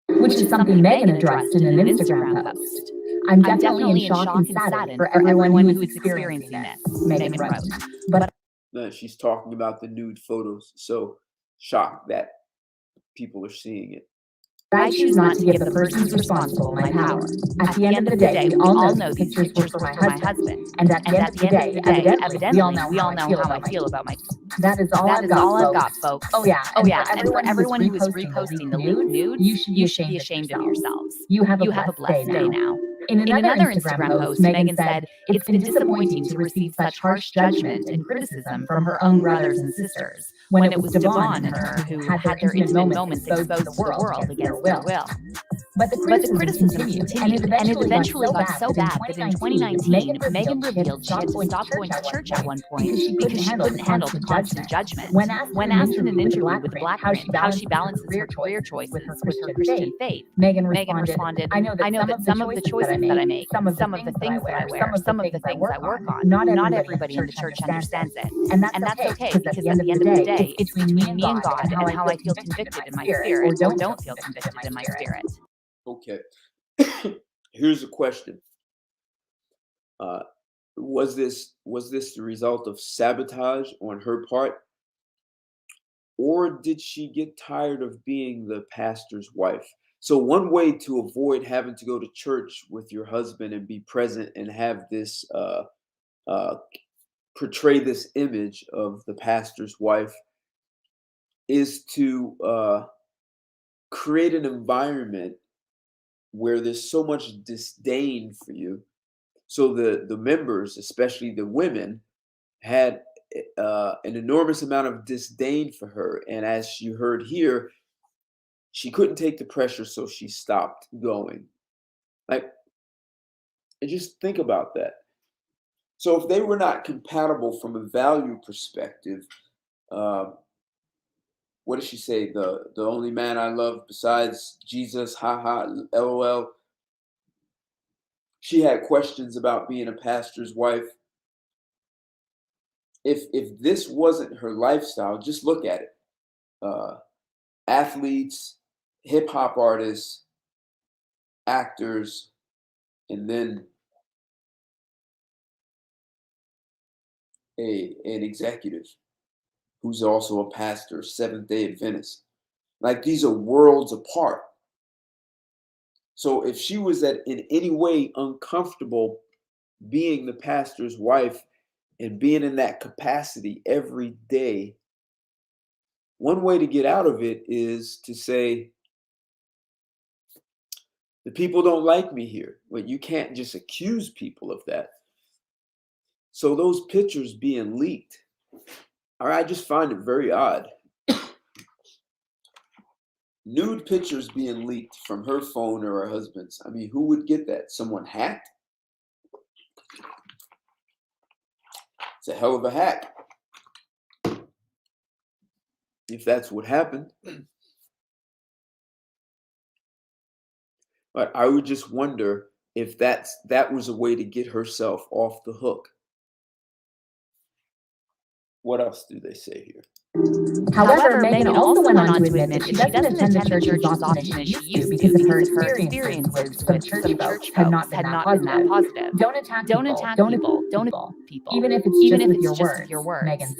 Which is something Meagan addressed in an Instagram post. I'm definitely in shock and saddened for everyone who is experiencing this, Meagan wrote. But she's talking about the nude photos. So shocked that people are seeing it. I choose not to give the persons responsible my power. At the end of the day, we all know these pictures were for my husband. And at the end of the day, evidently, we all know how I feel about my. That is all I've got, folks. Oh yeah. And for everyone who is reposting the leaked nudes, you should be ashamed of yourselves. You have a blessed day now. In another Instagram post, Meagan said, "It's been disappointing to receive such harsh judgment and criticism from her own brothers and sisters when it was DeVon and her who had their intimate moments exposed to the world against their will." But the criticism continued, and it eventually got so bad that in 2019, Meagan revealed she had to stop going to church at one point because she couldn't handle the constant judgment. When asked in an interview with Black Print how she balances her career choices with her Christian faith, Meagan responded, "I know that some of the choices that I make, some of the things that I wear, some of the things I work on, not everybody in the church understands it. And that's okay, because at the end of the day, it's between me and God and how I feel convicted in my spirit or don't feel convicted in my spirit." Okay. Here's a question. Was this the result of sabotage on her part? Or did she get tired of being the pastor's wife? So one way to avoid having to go to church with your husband and be present and have this portray this image of the pastor's wife is to create an environment where there's so much disdain for you. So the members, especially the women, had an enormous amount of disdain for her. And as you heard here, she couldn't take the pressure, so she stopped going. Like, and just think about that. So if they were not compatible from a value perspective, what did she say? The only man I love besides Jesus, haha, LOL. She had questions about being a pastor's wife. If this wasn't her lifestyle, just look at it. Athletes, hip hop artists, actors, and then an executive who's also a pastor, Seventh-day Adventist. Like, these are worlds apart. So if she was in any way uncomfortable being the pastor's wife and being in that capacity every day, one way to get out of it is to say, the people don't like me here. Well, you can't just accuse people of that. So those pictures being leaked, I just find it very odd. Nude pictures being leaked from her phone or her husband's. I mean, who would get that? Someone hacked? It's a hell of a hack, if that's what happened. But I would just wonder if that was a way to get herself off the hook. What else do they say here? However, Meagan also went on to admit that she doesn't attend the church as often as she used to because of her experiences with some church folks had not been that positive. Don't attack people. Even if it's just with your words, Meagan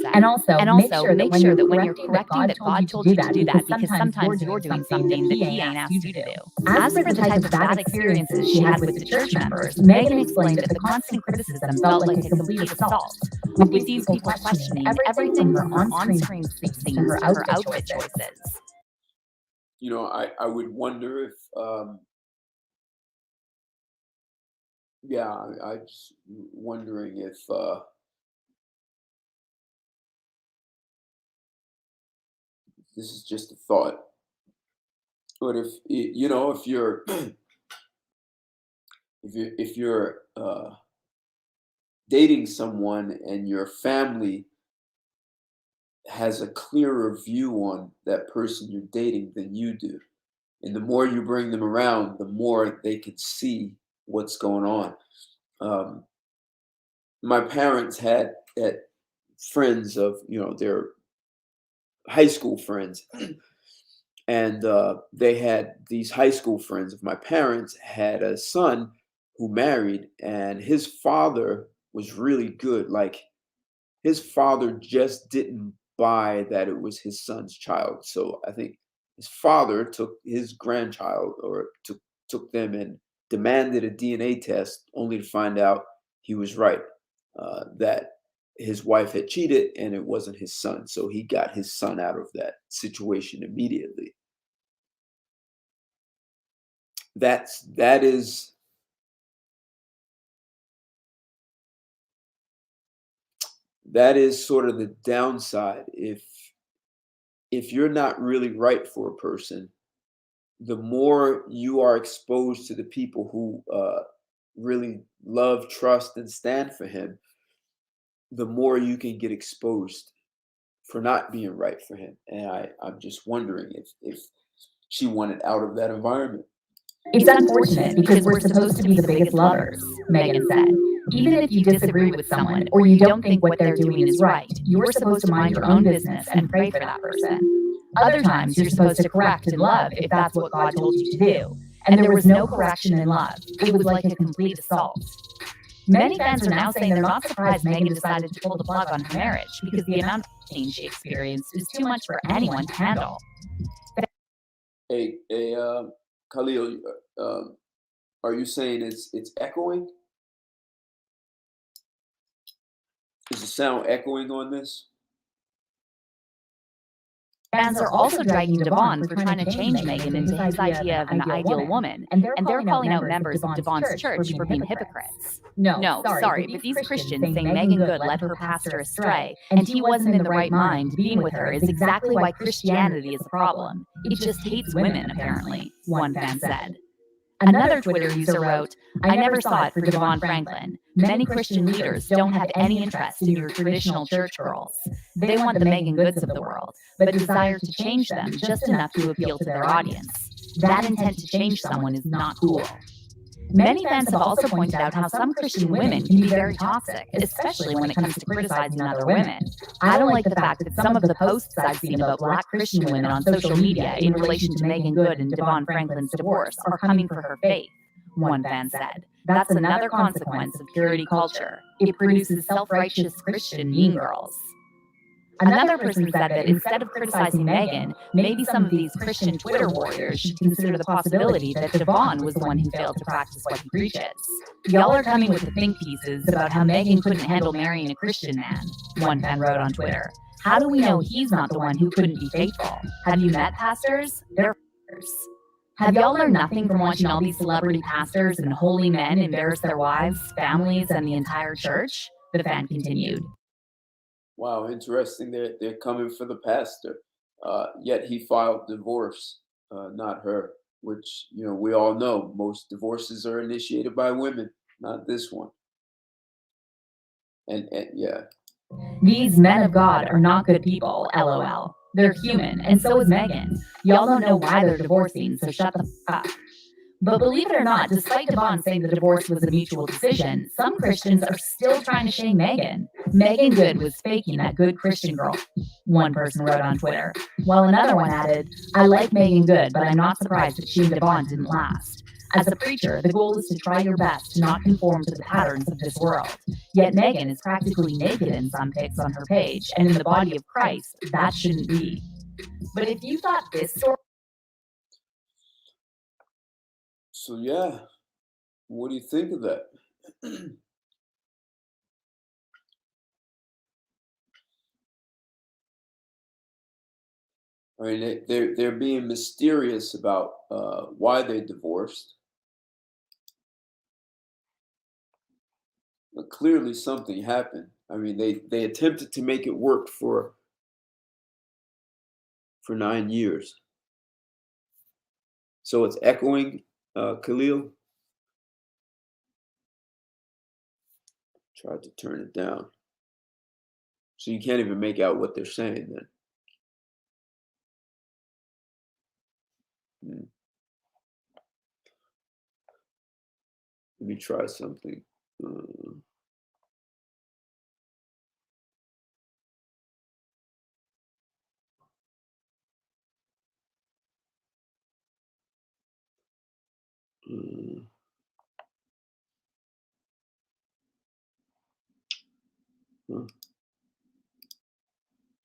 said. And also make sure that when you're correcting that God told you to do that, because sometimes you're doing something that He ain't asked you to do. As for the type of bad experiences she had with the church members, Meagan explained that the constant criticism felt like a complete assault, with these people questioning everything from her on-screen speaks to her outfit choices. You know, I would wonder if, I'm just wondering if this is just a thought. But if you're if you're dating someone and your family has a clearer view on that person you're dating than you do, and the more you bring them around, the more they can see what's going on. My parents had friends of, their high school friends, and they had these high school friends of my parents had a son who married, and his father was really good. Like, his father just didn't buy that it was his son's child. So I think his father took his grandchild, or took them and demanded a DNA test, only to find out he was right, that his wife had cheated and it wasn't his son. So he got his son out of that situation immediately. That is sort of the downside. If you're not really right for a person, the more you are exposed to the people who really love, trust, and stand for him, the more you can get exposed for not being right for him. And I'm just wondering if she wanted out of that environment. It's unfortunate because we're supposed to be the biggest lovers, Meagan said. Even if you disagree with someone or you don't think what they're doing is right, you're supposed to mind your own business and pray for that person. Other times, you're supposed to correct in love if that's what God told you to do. And there was no correction in love. It was like a complete assault. Many fans are now saying they're not surprised Meagan decided to pull the plug on her marriage because the amount of pain she experienced is too much for anyone to handle. Hey, Khalil, are you saying it's echoing? Is the sound echoing on this? Fans are also dragging DeVon for trying to change Meagan into his idea of an ideal woman, and they're calling out members of DeVon's church for being hypocrites. No, sorry, but these Christians saying Meagan Good led her pastor astray and he wasn't in the right mind being with her is exactly why Christianity is a problem. It just hates women, apparently, one fan said. Another Twitter user wrote, I never saw it for DeVon Franklin. Many Christian leaders don't have any interest in your traditional church girls. They want the Meagan Goods of the world, but desire to change them just enough to appeal to their audience. That intent to change someone is not cool. Many fans have also pointed out how some Christian women can be very toxic, especially when it comes to criticizing other women. I don't like the fact that some of the posts I've seen about Black Christian women on social media in relation to Meagan Good and DeVon Franklin's divorce are coming for her faith, one fan said. That's another consequence of purity culture. It produces self-righteous Christian mean girls. Another person said that instead of criticizing Meagan, maybe some of these Christian Twitter warriors should consider the possibility that DeVon was the one who failed to practice what he preaches. Y'all are coming with the think pieces about how Meagan couldn't handle marrying a Christian man, one fan wrote on Twitter. How do we know he's not the one who couldn't be faithful? Have you met pastors? They're pastors. Have y'all learned nothing from watching all these celebrity pastors and holy men embarrass their wives, families, and the entire church? The fan continued. Wow, interesting. They're coming for the pastor. Yet he filed divorce, not her, which, we all know most divorces are initiated by women, not this one. And yeah. These men of God are not good people, LOL. They're human, and so is Meagan. Y'all don't know why they're divorcing, so shut the fuck up. But believe it or not, despite DeVon saying the divorce was a mutual decision, some Christians are still trying to shame Meagan. Meagan Good was faking that good Christian girl, one person wrote on Twitter, while another one added, I like Meagan Good, but I'm not surprised that she and DeVon didn't last. As a preacher, the goal is to try your best to not conform to the patterns of this world. Yet Meagan is practically naked in some pics on her page, and in the body of Christ, that shouldn't be. But if you thought this story... So yeah, what do you think of that? I mean, they're being mysterious about why they divorced, but clearly something happened. I mean, they attempted to make it work for 9 years. So it's echoing, Khalil. Tried to turn it down, so you can't even make out what they're saying then. Let me try something.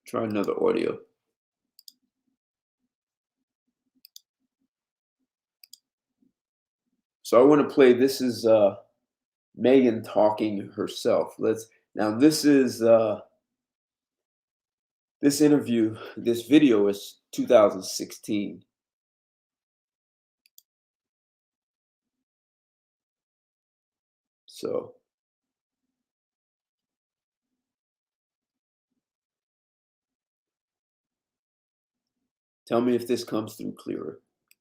Try another audio. So I want to play. This is Meagan talking herself. This is this interview. This video is 2016. So tell me if this comes through clearer.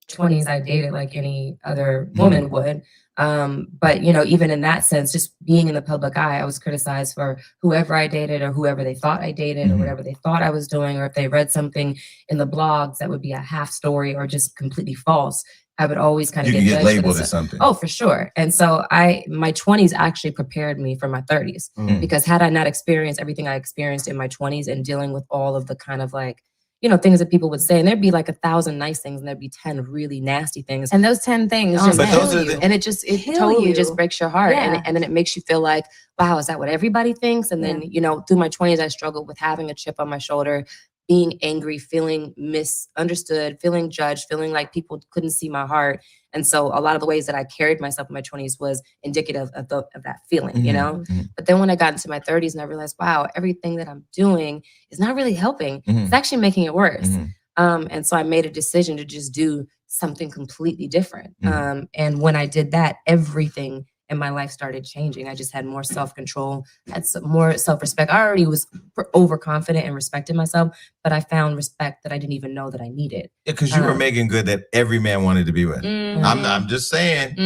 20s, I dated like any other woman would. But you know, even in that sense, just being in the public eye, I was criticized for whoever I dated or whoever they thought I dated or whatever they thought I was doing, or if they read something in the blogs that would be a half story or just completely false. I would always kind of get labeled as something. Oh, for sure. And so my 20s actually prepared me for my 30s because had I not experienced everything I experienced in my 20s and dealing with all of the kind of like, you know, things that people would say, and there'd be like 1,000 nice things, and there'd be 10 really nasty things. And those 10 things just kill you. And it totally just breaks your heart. Yeah. And then it makes you feel like, wow, is that what everybody thinks? And then, you know, through my 20s, I struggled with having a chip on my shoulder, being angry, feeling misunderstood, feeling judged, feeling like people couldn't see my heart. And so a lot of the ways that I carried myself in my 20s was indicative of that feeling, you know? But then when I got into my 30s and I realized, wow, everything that I'm doing is not really helping. It's actually making it worse. And so I made a decision to just do something completely different. And when I did that, everything in my life started changing. I just had more self-control, had some more self-respect. I already was overconfident and respected myself, but I found respect that I didn't even know that I needed. Yeah, because you were Meagan Good that every man wanted to be with. I'm just saying,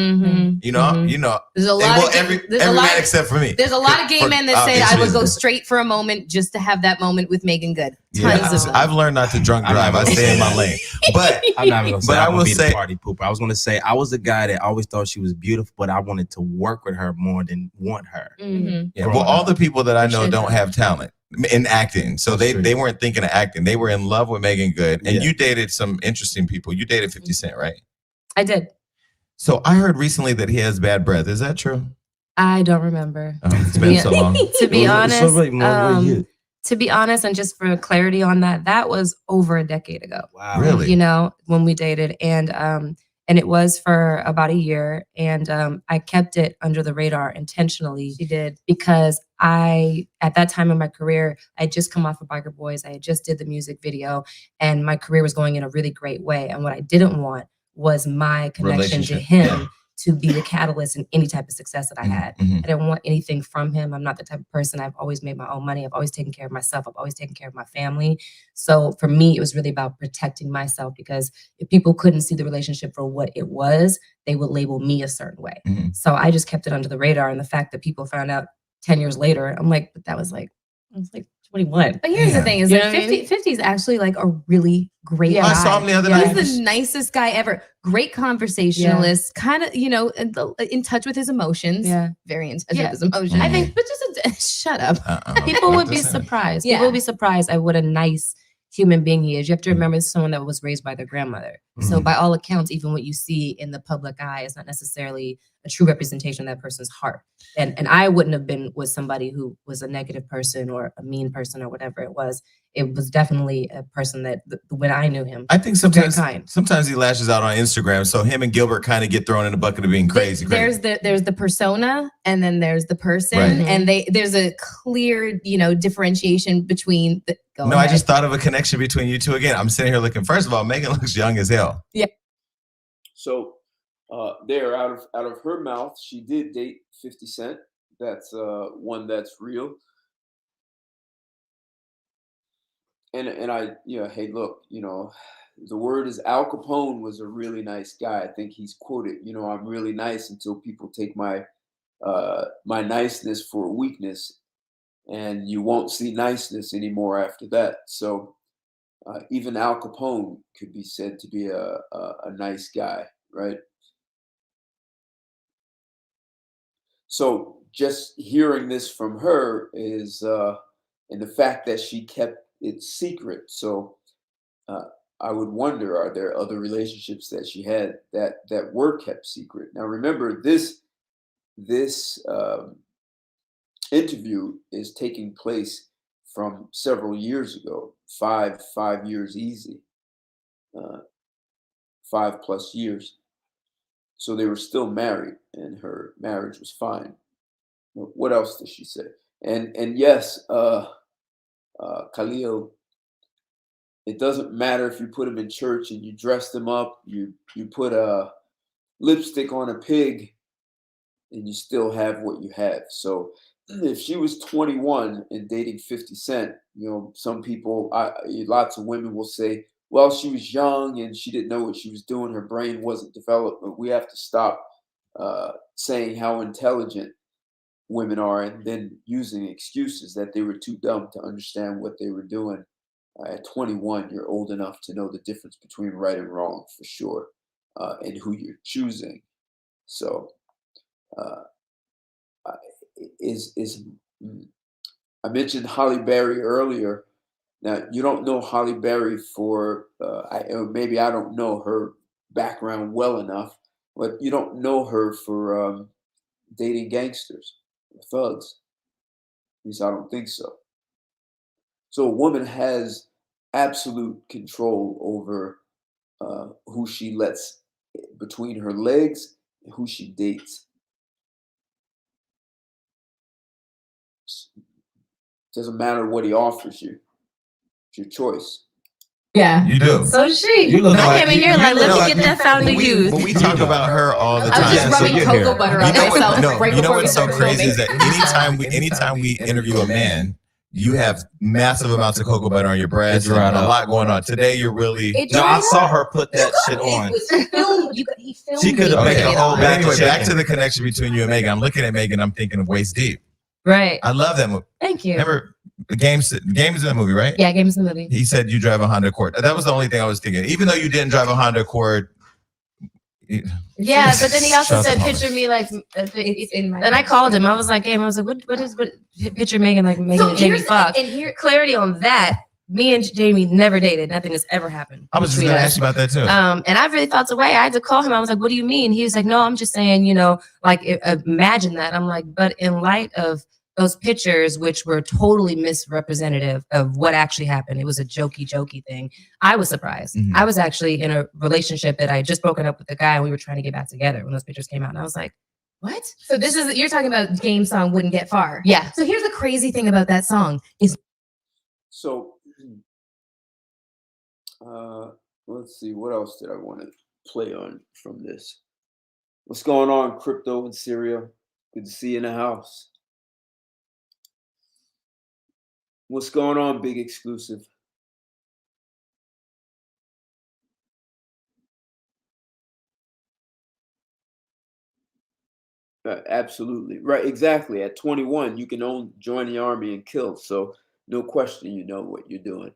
you know, there's a lot of every man except for me. There's a lot of gay men that said I would go straight for a moment just to have that moment with Meagan Good. Tons of them. I've learned not to drunk drive. I stay in my lane. But I'm not even gonna say but I will be say the party pooper. I was gonna say I was the guy that always thought she was beautiful, but I wanted to work with her more than want her. Yeah, well, all the people that I know don't have talent in acting, so they weren't thinking of acting. They were in love with Meagan Good, and you dated some interesting people. You dated 50 Cent, right? I did. So I heard recently that he has bad breath. Is that true? I don't remember. It's been so long. To be honest, to be honest, and just for clarity on that, that was over a decade ago. Wow. Really? You know, when we dated, and it was for about a year, and I kept it under the radar intentionally. She did. Because at that time in my career, I had just come off of Biker Boys. I had just did the music video, and my career was going in a really great way. And what I didn't want was my connection to him to be the catalyst in any type of success that I had. I didn't want anything from him. I'm not the type of person. I've always made my own money. I've always taken care of myself. I've always taken care of my family. So for me, it was really about protecting myself, because if people couldn't see the relationship for what it was, they would label me a certain way. So I just kept it under the radar. And the fact that people found out 10 years later, I'm like, but that was like, I was like 21. But here's the thing is that 50 is actually like a really great guy. I saw him the other night. He's the nicest guy ever. Great conversationalist, kind of, you know, in touch with his emotions. Very in touch with his emotions. I think, but just shut up. People would be surprised. People would be surprised at what a nice human being he is. You have to remember it's someone that was raised by their grandmother. So by all accounts, even what you see in the public eye is not necessarily a true representation of that person's heart. And I wouldn't have been with somebody who was a negative person or a mean person or whatever it was. It was definitely a person that when I knew him, I think sometimes he lashes out on Instagram. So him and Gilbert kind of get thrown in the bucket of being crazy. There's the persona, and then there's the person, and there's a clear, you know, differentiation between the. I just thought of a connection between you two again. I'm sitting here looking. First of all, Meagan looks young as hell. Yeah. So there, out of her mouth, she did date 50 Cent. That's one that's real. And I, you know, hey, look, you know, the word is Al Capone was a really nice guy. I think he's quoted, you know, I'm really nice until people take my my niceness for a weakness, and you won't see niceness anymore after that. So even Al Capone could be said to be a nice guy, right? So just hearing this from her is, and the fact that she kept it secret. So I would wonder, are there other relationships that she had that were kept secret? Now, remember, this interview is taking place from several years ago, 5 years easy, 5+ years. So they were still married, and her marriage was fine. What else did she say? And yes, Khalil, it doesn't matter if you put him in church and you dress him up, you put a lipstick on a pig, and you still have what you have. So if she was 21 and dating 50 Cent, some people, lots of women will say, well, she was young and she didn't know what she was doing. Her brain wasn't developed. But we have to stop saying how intelligent women are and then using excuses that they were too dumb to understand what they were doing. At 21, you're old enough to know the difference between right and wrong for sure, and who you're choosing. So, I mentioned Halle Berry earlier. Now, you don't know Halle Berry for, or maybe I don't know her background well enough, but you don't know her for dating gangsters, thugs. At least I don't think so. So a woman has absolute control over who she lets between her legs and who she dates. Doesn't matter what he offers you. It's your choice. Yeah. You do. So does she. You look I like- came in here you like, look let me like- get that found When used. we talk about her all the I was time. just rubbing your cocoa hair. butter You on know myself. what? right You know before we what's so started crazy is filming. that anytime we interview a man, you have massive amounts of cocoa butter on your breasts. It's right and a up. lot going on. Today, you're really. It No, I dried saw up. her put that shit on. It was filmed. He filmed She could've me baked putting a it whole on. But batch anyway, of back chicken. to the connection between you and Megan. I'm looking at Megan. I'm thinking of Waist Deep. Right. I love that movie. Thank you. Remember, the game's in the movie, right? Yeah, Games in the movie. He said you drive a Honda Accord. That was the only thing I was thinking. Even though you didn't drive a Honda Accord. Yeah, but then he also Shut said, up. "Picture me like." It's in my. And I called him. I was like, "Hey," I was like, "What is picture Megan like Megan and Jamie Foxx?" And here, Clarity on that. Me and Jamie never dated. Nothing has ever happened. I was just between going to us. ask you about that too. And I really felt away. I had to call him. I was like, "What do you mean?" He was like, "No, I'm just saying, imagine that." I'm like, "But in light of those pictures, which were totally misrepresentative of what actually happened, it was a jokey thing. I was surprised. Mhm. I was actually in a relationship that I had just broken up with a guy, and we were trying to get back together when those pictures came out. And I was like, what? so this is you're talking about Game song Wouldn't Get Far. Yeah. So here's the crazy thing about that song is So, let's see. What else did I want to play on from this? What's going on, Crypto in Syria? Good to see you in the house. What's going on, Big Exclusive? Absolutely. Right, exactly. At 21, you can join the army and kill. So no question you know what you're doing.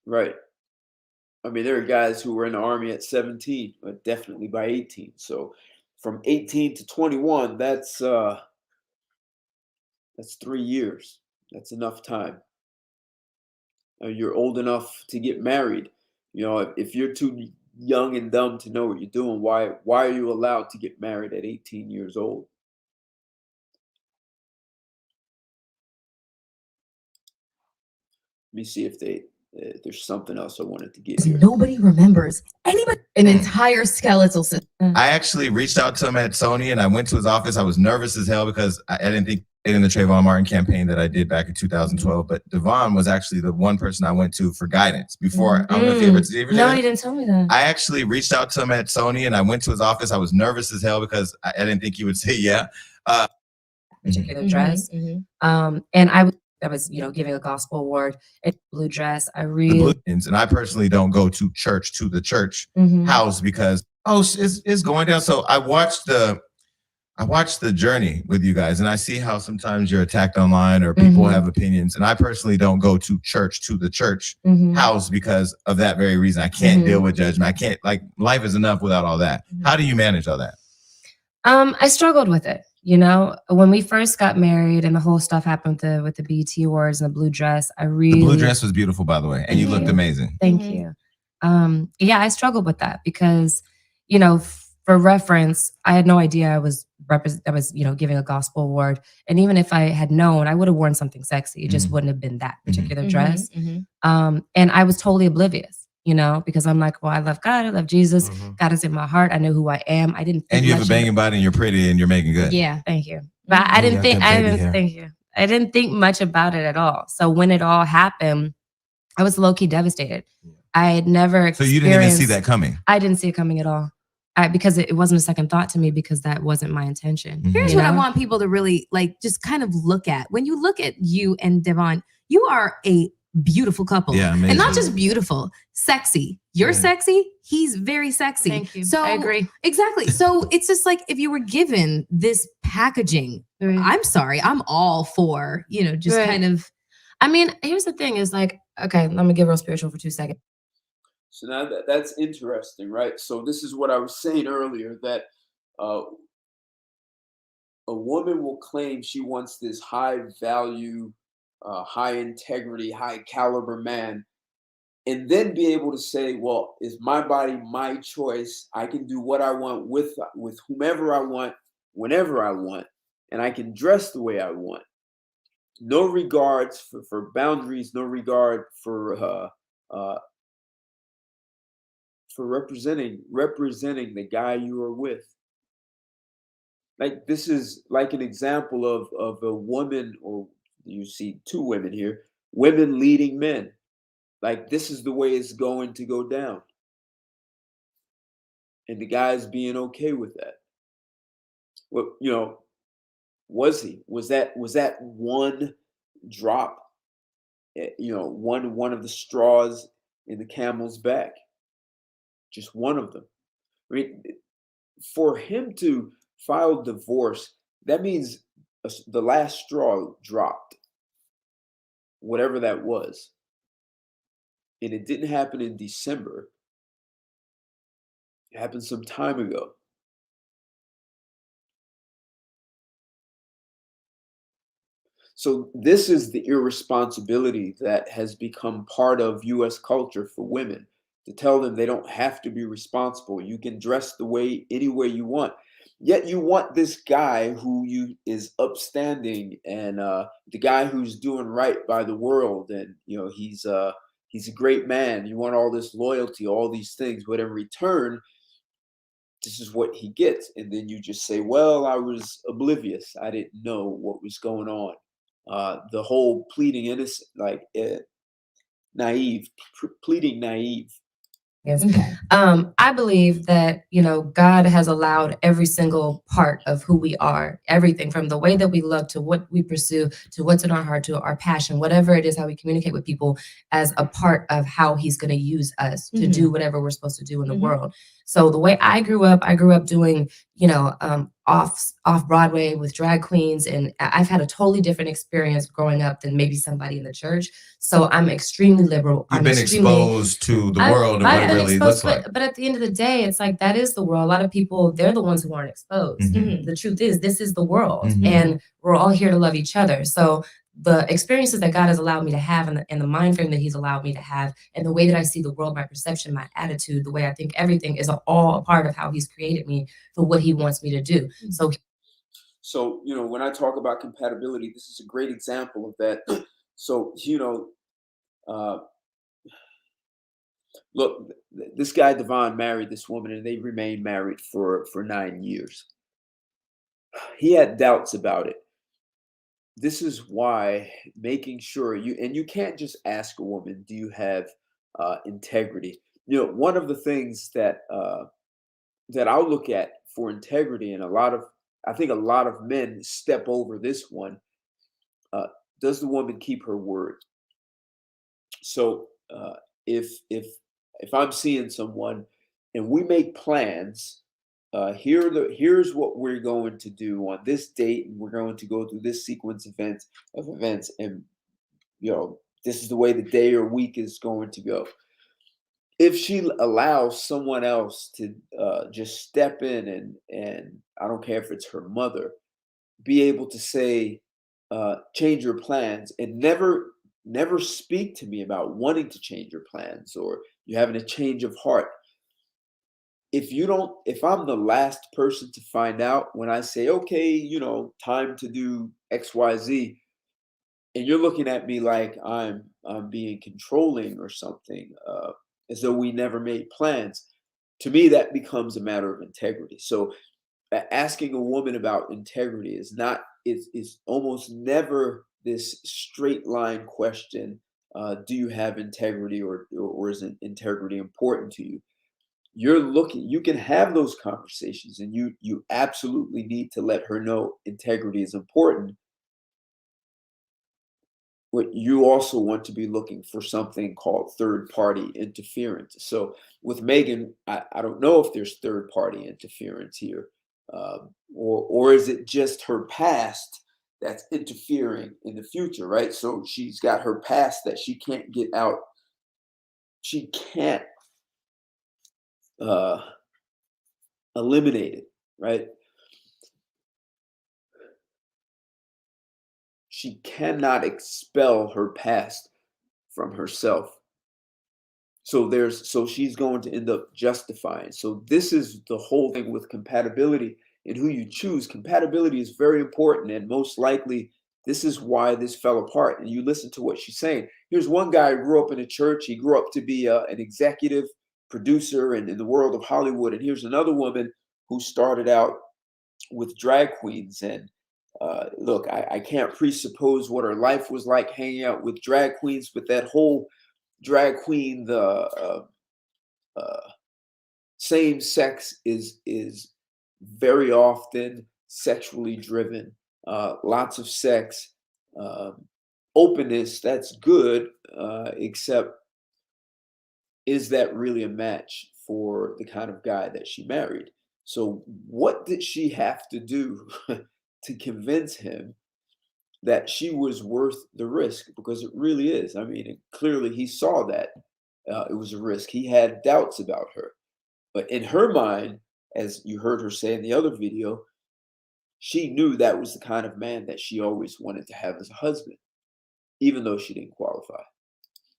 Right. I mean, there are guys who were in the army at 17, but definitely by 18. So from 18 to 21, that's 3 years. That's enough time. You're old enough to get married. If you're too young and dumb to know what you're doing, why are you allowed to get married at 18 years old? Let me see if there's something else I wanted to get here. nobody remembers anybody an entire skeletal system. I actually reached out to him at Sony and I went to his office. I was nervous as hell because I didn't think in the Trayvon Martin campaign that I did back in 2012. But DeVon was actually the one person I went to for guidance before. I don't know if you ever did No, that. he didn't tell me that. I actually reached out to him at Sony and I went to his office. I was nervous as hell because I didn't think he would say yeah. Particular dress. And I was, giving a gospel award at blue dress. I The really Bluetons, and I personally don't go to the church house because it's going down. So I watched the journey with you guys, and I see how sometimes you're attacked online or people have opinions. And I personally don't go to the church house because of that very reason. I can't deal with judgment. I can't, life is enough without all that. How do you manage all that? I struggled with it. When we first got married and the whole stuff happened with the BET Awards and the blue dress, The blue dress was beautiful, by the way, and you looked amazing. Thank you. I struggled with that because, for reference, I had no idea I was giving a gospel award. And even if I had known, I would have worn something sexy. It just wouldn't have been that particular dress. And I was totally oblivious. you know, because I'm like, well, I love God, I love Jesus, God is in my heart, I know who I am. I didn't think And you have a much banging body and you're pretty and you're Meagan Good. Yeah. Thank you. But I You didn't got think, that baby hair. thank you. I didn't think much about it at all. So when it all happened, I was low-key devastated. I had never So experienced. you didn't even see that coming. I didn't see it coming at all. Because it wasn't a second thought to me, because that wasn't my intention. Here's you what I know? want people to really like just kind of look at. When you look at you and DeVon, you are a beautiful couple. Yeah, amazing. And not just beautiful, sexy. You're Yeah. sexy. He's very sexy. Thank you. So I agree. Exactly. So it's just like if you were given this packaging, Right. I'm sorry, I'm all for, you know, just Right. kind of. I mean, here's the thing is like, okay, let me get real spiritual for 2 seconds. So now that's interesting, right? So this is what I was saying earlier, that a woman will claim she wants this high value, high integrity, high caliber man, and then be able to say, well, it's my body, my choice. I can do what I want with whomever I want, whenever I want, and I can dress the way I want. No regards for boundaries, no regard for representing the guy you are with. Like, this is like an example of a woman, or you see two women here, women leading men. Like, this is the way it's going to go down. And the guy's being okay with that. What, you know, was that one drop, you know, one of the straws in the camel's back? Just one of them. I mean, for him to file divorce, that means the last straw dropped, whatever that was. And it didn't happen in December. It happened some time ago. So this is the irresponsibility that has become part of US culture for women, to tell them they don't have to be responsible. You can dress any way you want. Yet you want this guy who is upstanding, and the guy who's doing right by the world, and you know he's a great man. You want all this loyalty, all these things, but in return, this is what he gets. And then you just say, well, I was oblivious. I didn't know what was going on. The whole pleading innocent, like naive, pleading naive. Yes. I believe that, you know, God has allowed every single part of who we are, everything from the way that we love to what we pursue to what's in our heart to our passion, whatever it is, how we communicate with people, as a part of how he's going to use us to do whatever we're supposed to do in the world. So the way I grew up doing, you know, off Broadway with drag queens, and I've had a totally different experience growing up than maybe somebody in the church. So I'm extremely liberal. You've been exposed to the world and what it really looks like. But at the end of the day, it's like, that is the world. A lot of people, they're the ones who aren't exposed. The truth is, this is the world, and we're all here to love each other. So the experiences that God has allowed me to have, and the mind frame that he's allowed me to have, and the way that I see the world, my perception, my attitude, the way I think, everything is all a part of how he's created me for what he wants me to do. So, you know, when I talk about compatibility, this is a great example of that. So, you know, look, this guy DeVon married this woman, and they remained married for 9 years. He had doubts about it. This is why making sure you can't just ask a woman, do you have integrity? You know, one of the things that I'll look at for integrity, and I think a lot of men step over this one. Does the woman keep her word? So if I'm seeing someone and we make plans, here's what we're going to do on this date, and we're going to go through this sequence of events, and you know, this is the way the day or week is going to go. If she allows someone else to just step in, and I don't care if it's her mother, be able to say, change your plans, and never speak to me about wanting to change your plans or you having a change of heart. If I'm the last person to find out when I say, okay, you know, time to do XYZ, and you're looking at me like I'm being controlling or something, as though we never made plans. To me, that becomes a matter of integrity. So asking a woman about integrity is almost never this straight line question. Do you have integrity, or is integrity important to you? You can have those conversations, and you absolutely need to let her know integrity is important. But you also want to be looking for something called third party interference. So with Meagan, I don't know if there's third party interference here, or is it just her past that's interfering in the future, right? So she's got her past that she can't get out. She can't eliminate it, right? She cannot expel her past from herself. So she's going to end up justifying. So this is the whole thing with compatibility and who you choose. Compatibility is very important, and most likely this is why this fell apart. And you listen to what she's saying. Here's one guy who grew up in a church. He grew up to be an executive producer and in the world of Hollywood. And here's another woman who started out with drag queens. And look, I can't presuppose what her life was like hanging out with drag queens, but that whole drag queen, the same sex is very often sexually driven. Lots of sex, openness, that's good, except is that really a match for the kind of guy that she married? So what did she have to do to convince him that she was worth the risk? Because it really is. I mean, clearly he saw that it was a risk. He had doubts about her. But in her mind, as you heard her say in the other video, she knew that was the kind of man that she always wanted to have as a husband, even though she didn't qualify.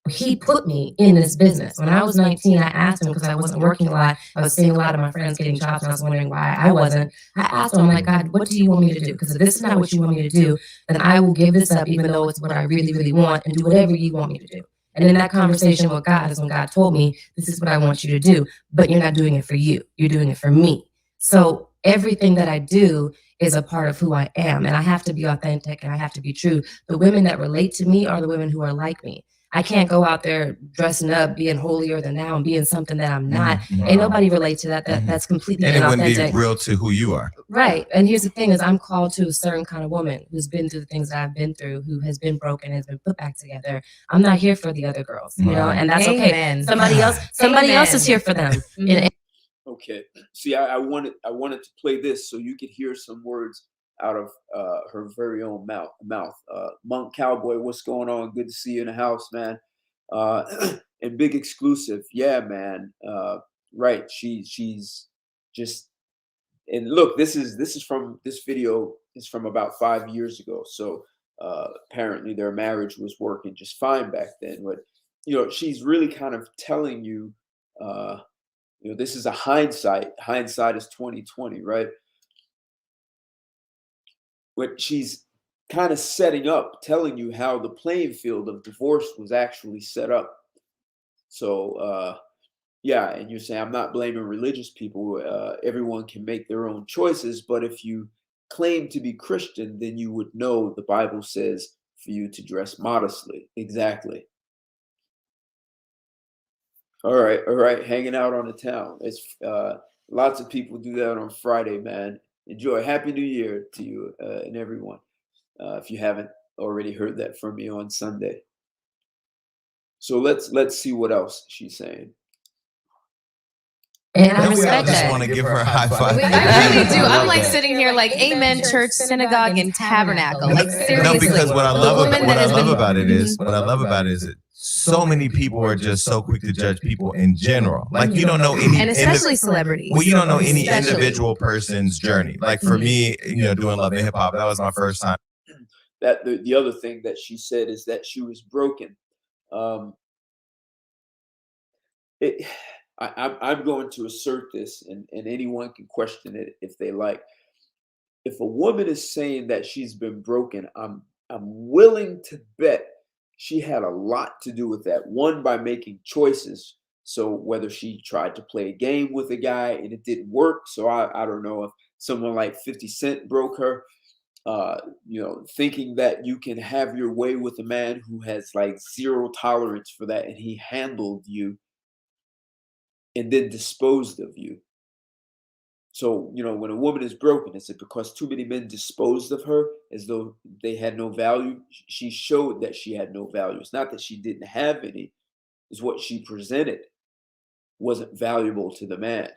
He put me in this business. When I was 19, I asked him, because I wasn't working a lot. I was seeing a lot of my friends getting jobs, and I was wondering why I wasn't. I asked him, I'm like, God, what do you want me to do? Because if this is not what you want me to do, then I will give this up, even though it's what I really, really want, and do whatever you want me to do. And in that conversation with God is when God told me, this is what I want you to do, but you're not doing it for you. You're doing it for me. So everything that I do is a part of who I am, and I have to be authentic, and I have to be true. The women that relate to me are the women who are like me. I can't go out there dressing up, being holier than thou, and being something that I'm not. Ain't nobody relate to that. That's completely and it inauthentic. wouldn't be real to who you are. Right. And here's the thing: is I'm called to a certain kind of woman who's been through the things that I've been through, who has been broken, has been put back together. I'm not here for the other girls, you know, and that's okay. Somebody else is here for them. Okay. See, I wanted to play this so you could hear some words out of her very own mouth. Monk Cowboy, what's going on? Good to see you in the house, man. And big exclusive, yeah, man. Right, she's just. And look, this video is from about 5 years ago. So apparently their marriage was working just fine back then. But she's really kind of telling you, this is a hindsight. Hindsight is 2020, right? But she's kind of setting up, telling you how the playing field of divorce was actually set up. So, yeah, and you're saying, I'm not blaming religious people. Everyone can make their own choices. But if you claim to be Christian, then you would know the Bible says for you to dress modestly. Exactly. All right. Hanging out on the town. It's lots of people do that on Friday, man. Enjoy. Happy New Year to you and everyone. If you haven't already heard that from me on Sunday. So let's see what else she's saying. And I Don't we all respect just that. want to give her a high five? I really do. I'm like sitting here like amen, church, synagogue, and tabernacle. Like seriously. No, because what I love about it is Mm-hmm. that so many people are just so quick to judge people in general. Like you don't know any, And especially celebrities. well, you don't know any Especially. individual person's journey. Like for me, doing Love and Hip Hop, that was my first time. That the other thing that she said is that she was broken. I'm going to assert this, and anyone can question it if they like. If a woman is saying that she's been broken, I'm willing to bet she had a lot to do with that. One, by making choices So whether she tried to play a game with a guy and it didn't work, so I don't know if someone like 50 Cent broke her, thinking that you can have your way with a man who has like zero tolerance for that, and he handled you and then disposed of you. So, when a woman is broken, is it because too many men disposed of her as though they had no value? She showed that she had no value. It's not that she didn't have any, it's what she presented wasn't valuable to the man.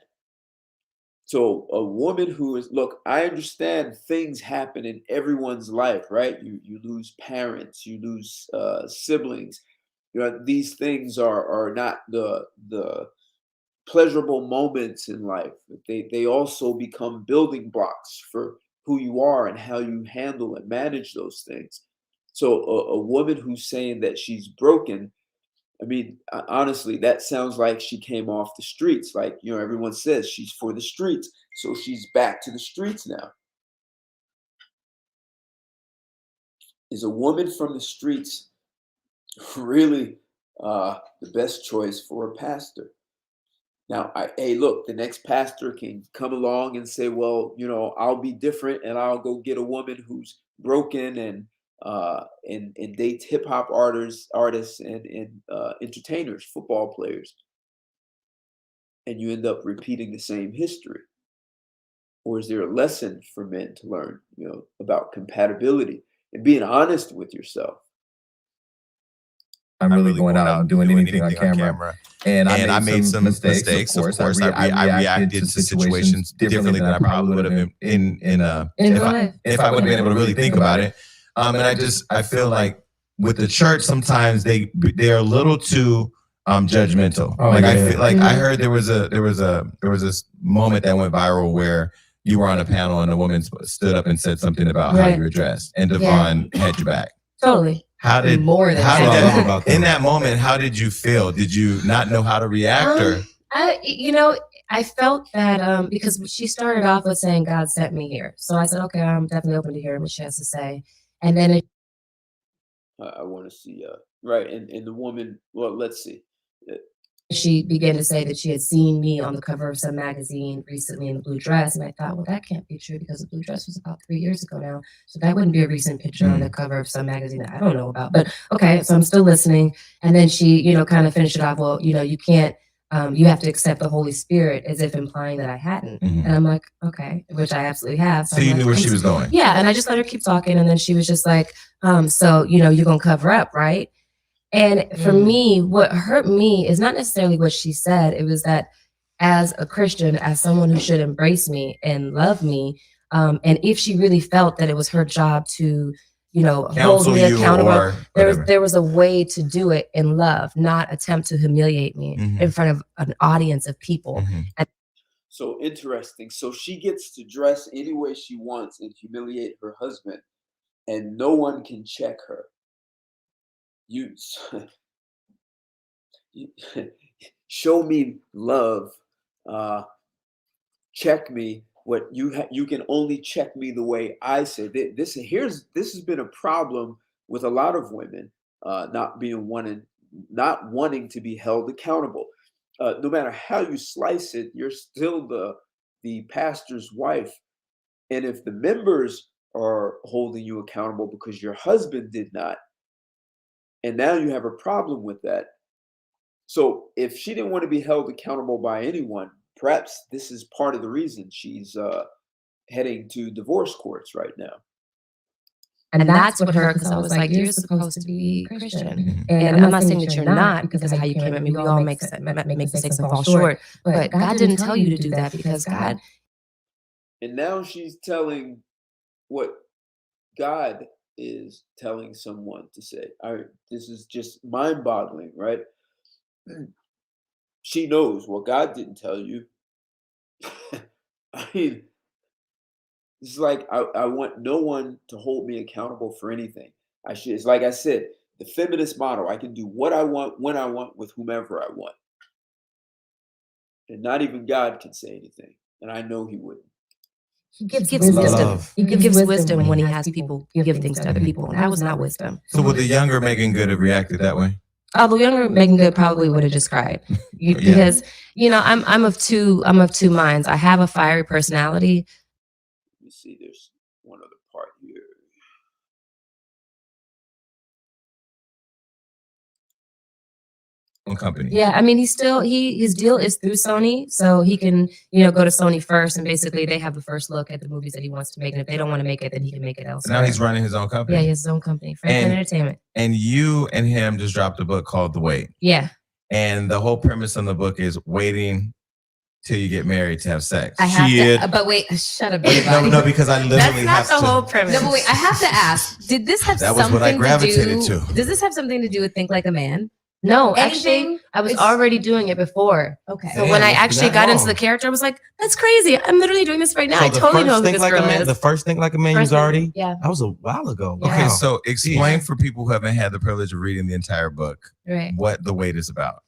So a woman who is, look, I understand things happen in everyone's life, right? You lose parents, you lose siblings. These things are not the pleasurable moments in life. They also become building blocks for who you are and how you handle and manage those things. So a woman who's saying that she's broken, I mean, honestly, that sounds like she came off the streets. Like, everyone says she's for the streets. So she's back to the streets now. Is a woman from the streets really the best choice for a pastor? Now, hey, look, the next pastor can come along and say, well, I'll be different and I'll go get a woman who's broken and dates hip hop artists and entertainers, football players. And you end up repeating the same history. Or is there a lesson for men to learn, about compatibility and being honest with yourself? I'm really going out and doing anything on camera. And I made some mistakes. Of course, I reacted to situations differently than I probably would have if I would have been able to really think about it. And I feel like with the church, sometimes they're a little too judgmental. I feel like I heard there was this moment that went viral where you were on a panel and a woman stood up and said something about how you were dressed, and DeVon had your back. Totally. In that moment, how did you feel? Did you not know how to react? I felt that because she started off with saying God sent me here. So I said, okay, I'm definitely open to hearing what she has to say. And then I want to see, right. And the woman, well, let's see. She began to say that she had seen me on the cover of some magazine recently in a blue dress. And I thought, well, that can't be true because the blue dress was about 3 years ago now. So that wouldn't be a recent picture on the cover of some magazine that I don't know about. But okay, so I'm still listening. And then she, kind of finished it off. Well, you can't, you have to accept the Holy Spirit, as if implying that I hadn't. And I'm like, okay, which I absolutely have. So you knew where she was going. Yeah. And I just let her keep talking. And then she was just like, so, you're going to cover up, right? And for me, what hurt me is not necessarily what she said. It was that as a Christian, as someone who should embrace me and love me, and if she really felt that it was her job to, hold me accountable, there was a way to do it in love, not attempt to humiliate me in front of an audience of people. So interesting. So she gets to dress any way she wants and humiliate her husband, and no one can check her. You show me love, check me. What you can only check me the way I say. This has been a problem with a lot of women, not wanting to be held accountable. No matter how you slice it, you're still the pastor's wife, and if the members are holding you accountable because your husband did not, and now you have a problem with that. So if she didn't want to be held accountable by anyone, perhaps this is part of the reason she's heading to divorce courts right now. And that's what hurt, because I was like, you're supposed to be Christian. And I'm not saying that you're not because of how you came at me. We all make mistakes and fall short. But God didn't tell you to do that, because God. And now she's telling what God is telling someone to say. This is just mind-boggling, right? She knows what God didn't tell you. I mean, it's like I want no one to hold me accountable for anything. It's like I said, the feminist model. I can do what I want, when I want, with whomever I want. And not even God can say anything. And I know he wouldn't. He gives wisdom. He gives wisdom when he has people give things to other people. And that was not wisdom. So would the younger Meagan Good have reacted that way? The younger Meagan Good probably would have just cried because I'm of two minds. I have a fiery personality. Let me see. There's one other part here. Company. Yeah, I mean, his deal is through Sony, so he can go to Sony first, and basically they have the first look at the movies that he wants to make, and if they don't want to make it, then he can make it elsewhere. Now he's running his own company. Yeah, his own company, Franklin Entertainment. And you and him just dropped a book called The Wait. Yeah. And the whole premise on the book is waiting till you get married to have sex. I have to, but wait, shut up. No, because I literally That's not the whole premise. No, but wait, I have to ask: did this have that was what I gravitated to? Does this have something to do with Think Like a Man? No, Anything? actually, I was already doing it before. Okay. So when I actually got into the character, I was like, "That's crazy! I'm literally doing this right now. So I totally know who this like girl a man, is." The first Think Like a Man was already. Yeah. That was a while ago. Yeah. Okay, so explain for people who haven't had the privilege of reading the entire book, Right. what The Wait is about.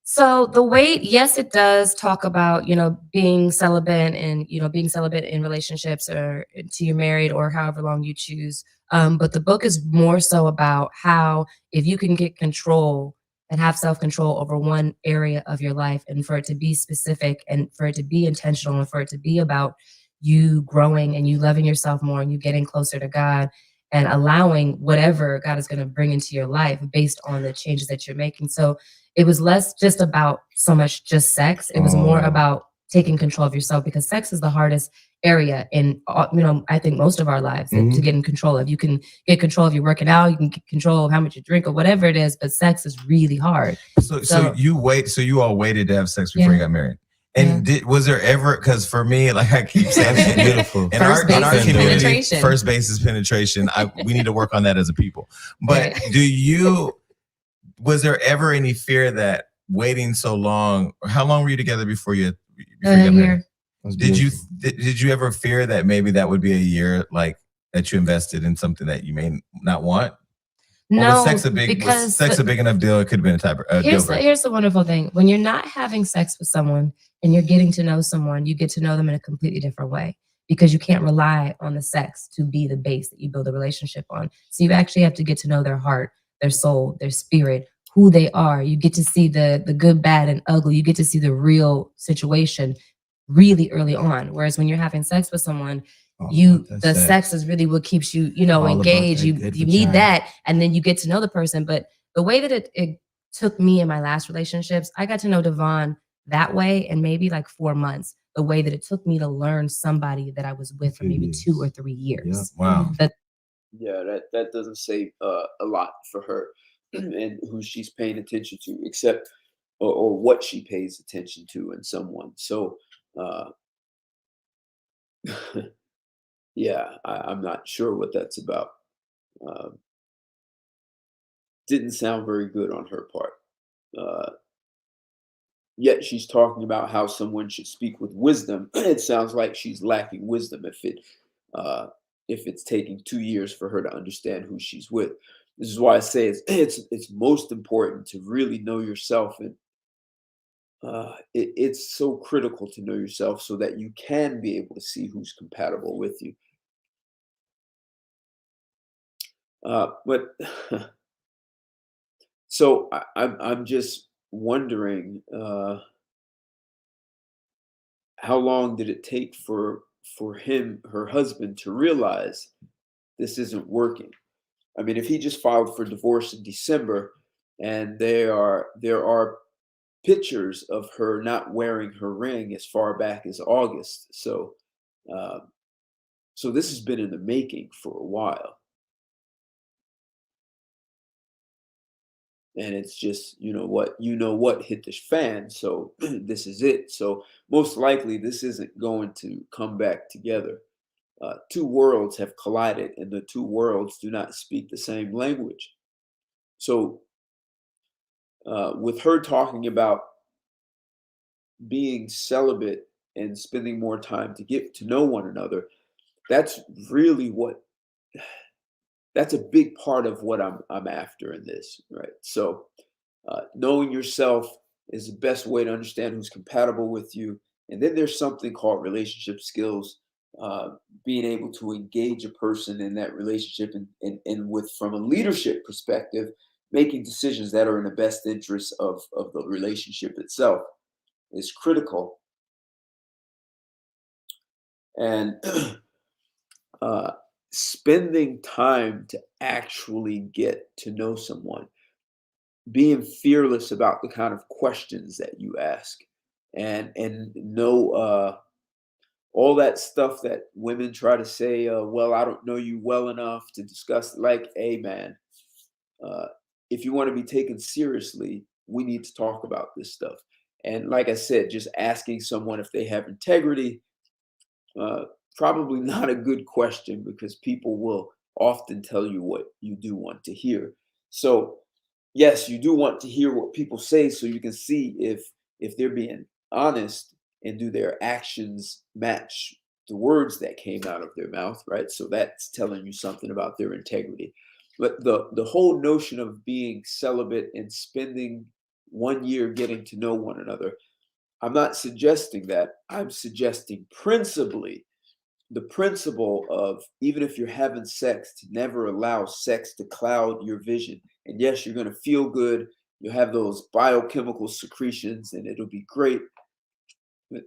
So The Wait, yes, it does talk about, being celibate and, being celibate in relationships or until you're married or however long you choose. But the book is more so about how if you can get control and have self-control over one area of your life, and for it to be specific and for it to be intentional and for it to be about you growing and you loving yourself more and you getting closer to God and allowing whatever God is going to bring into your life based on the changes that you're making. So it was less just about so much just sex. It was more about taking control of yourself, because sex is the hardest area in, I think most of our lives to get in control of. You can get control of your working out, you can get control of how much you drink or whatever it is, but sex is really hard. So you all waited to have sex before you got married. And was there ever, because for me, like I keep saying, it's beautiful. In our community, first base is penetration. We need to work on that as a people. But was there ever any fear that waiting so long, or how long were you together before you got married? Did you ever fear that maybe that would be a year like that you invested in something that you may not want? No, was sex a big enough deal? It could have been a type of deal breaker. Here's the wonderful thing. When you're not having sex with someone and you're getting to know someone, you get to know them in a completely different way, because you can't rely on the sex to be the base that you build a relationship on. So you actually have to get to know their heart, their soul, their spirit, who they are. You get to see the good, bad, and ugly. You get to see the real situation really early on. Whereas when you're having sex with someone, sex is really what keeps you, engaged. You need that, and then you get to know the person. But the way that it took me in my last relationships, I got to know DeVon that way in maybe like 4 months. The way that it took me to learn somebody that I was with for maybe 2 or 3 years. Yeah. Wow. That doesn't say a lot for her and who she's paying attention to, except or what she pays attention to in someone. So I'm not sure what that's about. Didn't sound very good on her part. Yet she's talking about how someone should speak with wisdom. It sounds like she's lacking wisdom if it's taking 2 years for her to understand who she's with. This is why I say it's most important to really know yourself, and it's so critical to know yourself so that you can be able to see who's compatible with you. But so I'm just wondering, how long did it take for her husband, to realize this isn't working? I mean, if he just filed for divorce in December, and there are pictures of her not wearing her ring as far back as August, so this has been in the making for a while. And it's just, what hit the fan. So this is it. So most likely this isn't going to come back together. Two worlds have collided, and the two worlds do not speak the same language. So with her talking about being celibate and spending more time to get to know one another, that's really that's a big part of what I'm after in this, right? So knowing yourself is the best way to understand who's compatible with you. And then there's something called relationship skills, being able to engage a person in that relationship, and from a leadership perspective, making decisions that are in the best interest of the relationship itself is critical. And spending time to actually get to know someone, being fearless about the kind of questions that you ask, and know all that stuff that women try to say, well, I don't know you well enough to discuss. Like, hey, man, if you want to be taken seriously, we need to talk about this stuff. And like I said, just asking someone if they have integrity, probably not a good question, because people will often tell you what you do want to hear. So yes, you do want to hear what people say so you can see if they're being honest, and do their actions match the words that came out of their mouth, right? So that's telling you something about their integrity. But the whole notion of being celibate and spending 1 year getting to know one another, I'm not suggesting that. I'm suggesting principally the principle of, even if you're having sex, to never allow sex to cloud your vision. And yes, you're going to feel good. You'll have those biochemical secretions and it'll be great. But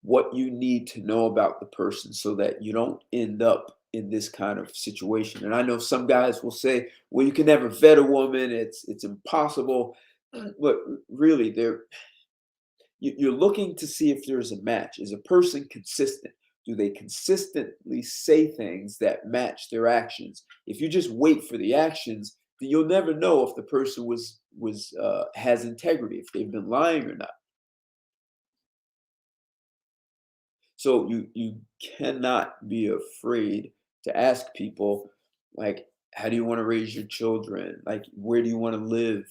what you need to know about the person so that you don't end up in this kind of situation. And I know some guys will say, well, you can never vet a woman. It's impossible. But really, you're looking to see if there's a match. Is a person consistent? Do they consistently say things that match their actions? If you just wait for the actions, then you'll never know if the person has integrity, if they've been lying or not. So you cannot be afraid to ask people, like, how do you want to raise your children? Like, where do you want to live?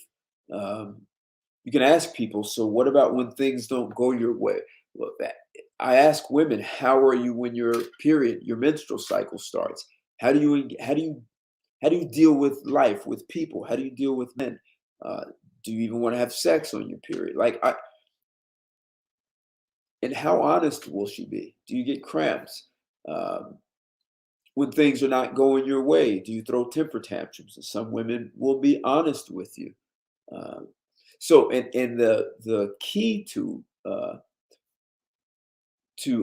You can ask people, so what about when things don't go your way? Well, I ask women, how are you when your menstrual cycle starts? How do you deal with life, with people? How do you deal with men? Do you even want to have sex on your period? And how honest will she be? Do you get cramps? When things are not going your way, do you throw temper tantrums? And some women will be honest with you. So, and the key to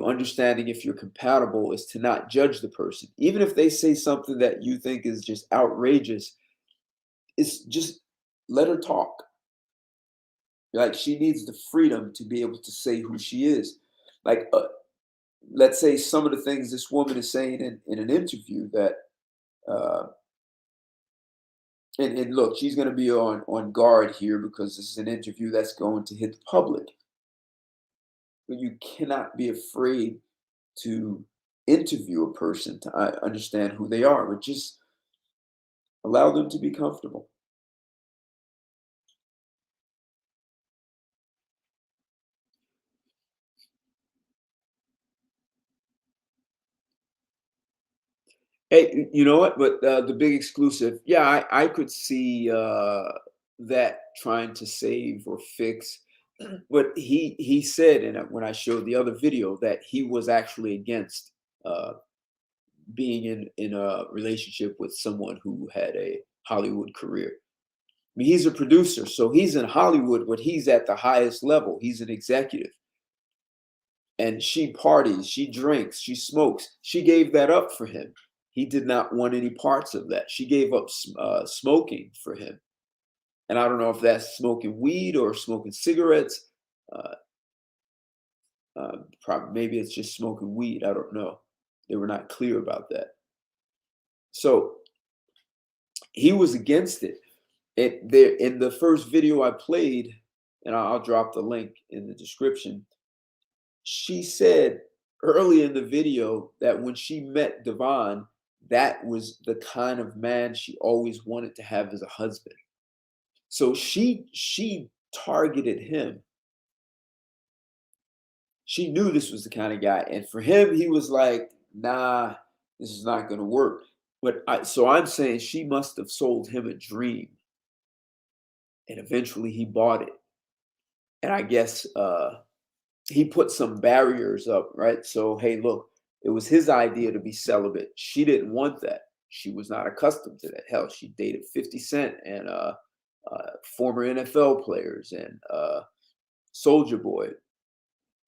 understanding if you're compatible is to not judge the person, even if they say something that you think is just outrageous. It's just let her talk. Like, she needs the freedom to be able to say who she is. Like, let's say some of the things this woman is saying in an interview that, and look, she's going to be on guard here because this is an interview that's going to hit the public. But you cannot be afraid to interview a person to understand who they are, but just allow them to be comfortable. Hey, you know what? But the big exclusive, yeah, I could see that trying to save or fix. But he said, and when I showed the other video, that he was actually against being in a relationship with someone who had a Hollywood career. I mean, he's a producer, so he's in Hollywood, but he's at the highest level. He's an executive. And she parties, she drinks, she smokes. She gave that up for him. He did not want any parts of that. She gave up smoking for him. And I don't know if that's smoking weed or smoking cigarettes. Probably, maybe it's just smoking weed. I don't know. They were not clear about that. So he was against it. In the first video I played, and I'll drop the link in the description, she said early in the video that when she met DeVon, that was the kind of man she always wanted to have as a husband. So she targeted him. She knew this was the kind of guy. And for him, he was like, nah, this is not going to work. But so I'm saying she must have sold him a dream. And eventually he bought it. And I guess he put some barriers up, right? So, hey, look, It was his idea to be celibate. She didn't want that. She was not accustomed to that. Hell, she dated 50 Cent and former NFL players and Soulja Boy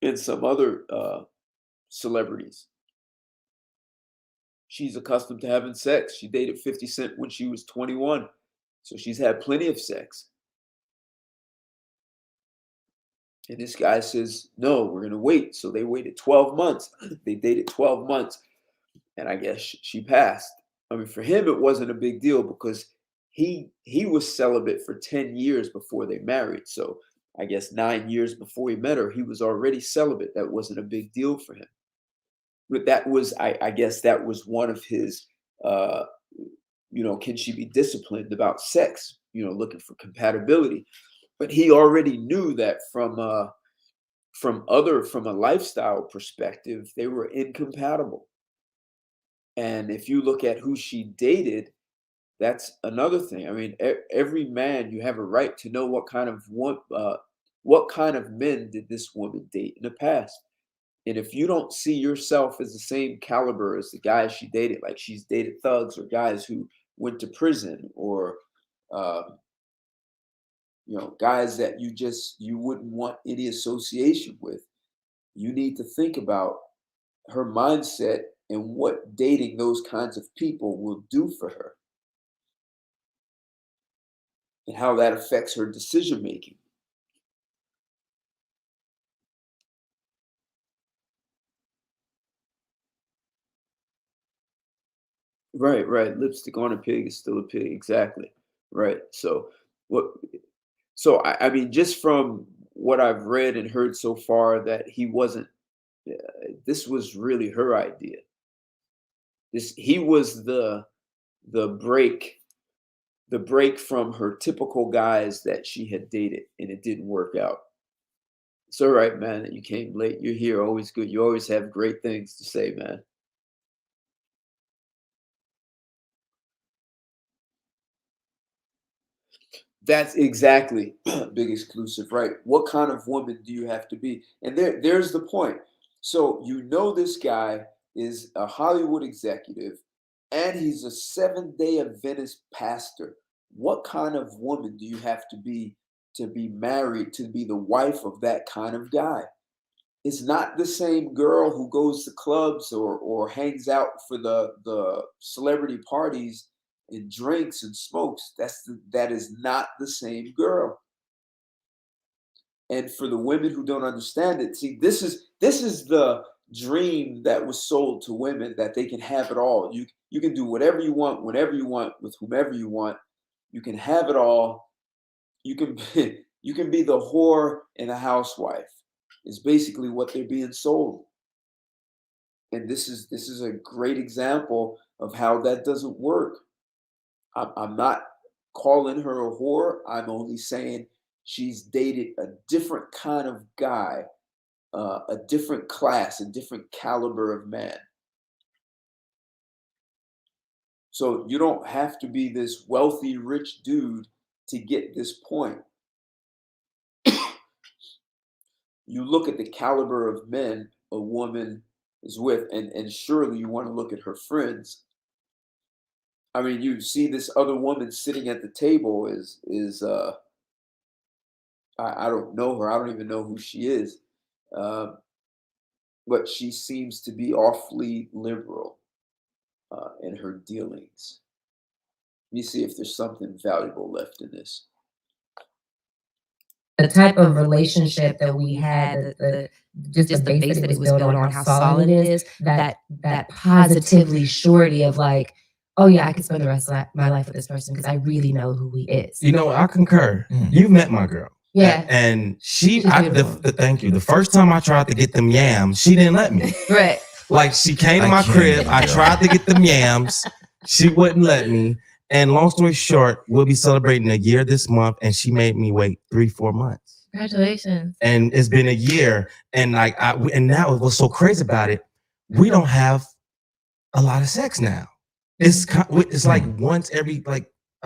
and some other celebrities. She's accustomed to having sex. She dated 50 Cent when she was 21. So she's had plenty of sex. And this guy says, no, we're going to wait. So they waited 12 months. They dated 12 months. And I guess she passed. I mean, for him, it wasn't a big deal because he was celibate for 10 years before they married. So I guess 9 years before he met her, he was already celibate. That wasn't a big deal for him. But that was, I guess that was one of his, can she be disciplined about sex? Looking for compatibility. But he already knew that from a lifestyle perspective, they were incompatible. And if you look at who she dated, that's another thing. I mean, every man, you have a right to know what kind of men did this woman date in the past. And if you don't see yourself as the same caliber as the guys she dated, like she's dated thugs or guys who went to prison or guys that you wouldn't want any association with, you need to think about her mindset and what dating those kinds of people will do for her and how that affects her decision making. Right. Lipstick on a pig is still a pig. Exactly. Right. So I mean, just from what I've read and heard so far, that he wasn't. This was really her idea. He was the break from her typical guys that she had dated, and it didn't work out. It's all right, man, that you came late. You're here, always good. You always have great things to say, man. That's exactly big exclusive, right? What kind of woman do you have to be? And there's the point. So this guy is a Hollywood executive and he's a Seventh-day Adventist pastor. What kind of woman do you have to be married, to be the wife of that kind of guy? It's not the same girl who goes to clubs or hangs out for the celebrity parties and drinks and smokes. That is not the same girl. And for the women who don't understand it, see, this is the dream that was sold to women, that they can have it all. You can do whatever you want, whenever you want, with whomever you want. You can have it all. You can be the whore and a housewife. Is basically what they're being sold. And this is a great example of how that doesn't work. I'm not calling her a whore. I'm only saying she's dated a different kind of guy, a different class, a different caliber of man. So you don't have to be this wealthy, rich dude to get this point. You look at the caliber of men a woman is with, and surely you want to look at her friends. I mean, you see this other woman sitting at the table is I don't know her. I don't even know who she is. But she seems to be awfully liberal in her dealings. Let me see if there's something valuable left in this. The type of relationship that we had, just the base that it was built on, how solid it is, that positively surety of like, oh yeah, I could spend the rest of my life with this person because I really know who he is. I concur. You've met my girl. Yeah. And thank you. The first time I tried to get them yams, she didn't let me. Right. Like, she came to my crib. I tried to get them yams. She wouldn't let me. And long story short, we'll be celebrating a year this month, and she made me wait 3-4 months. Congratulations. And it's been a year, and and now what's so crazy about it, we don't have a lot of sex now. It's like once every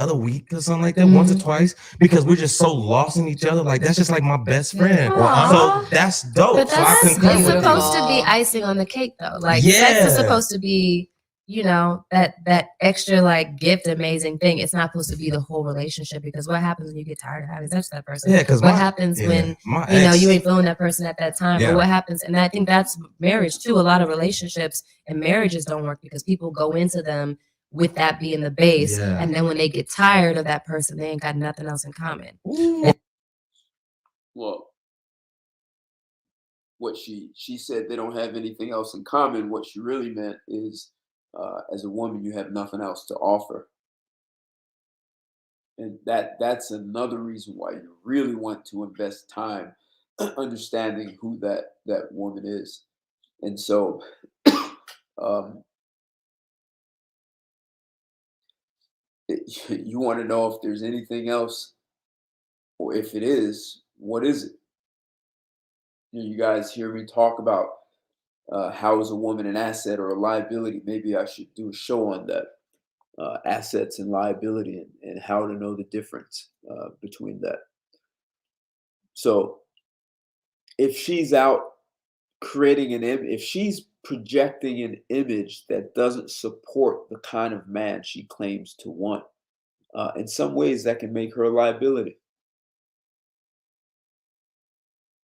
other week or something like that, once or twice, because we're just so lost in each other. Like that's just like my best friend. So that's dope. But So I that's concur it's with supposed you. to be icing on the cake, though. Like sex is supposed to be, you know, that extra like gift, amazing thing. It's not supposed to be the whole relationship, because what happens when you get tired of having sex with that person? Yeah, because what happens when you know you ain't feeling that person at that time? Or what happens? And I think that's marriage too. A lot of relationships and marriages don't work because people go into them with that being the base, and then when they get tired of that person, they ain't got nothing else in common. Well, what she said, they don't have anything else in common. What she really meant is, as a woman, you have nothing else to offer, and that's another reason why you really want to invest time understanding who that woman is. And so, you want to know if there's anything else, or if it is, what is it? You guys hear me talk about how is a woman an asset or a liability? Maybe I should do a show on that, assets and liability, and how to know the difference between that. So if she's out creating if she's projecting an image that doesn't support the kind of man she claims to want, in some ways that can make her a liability.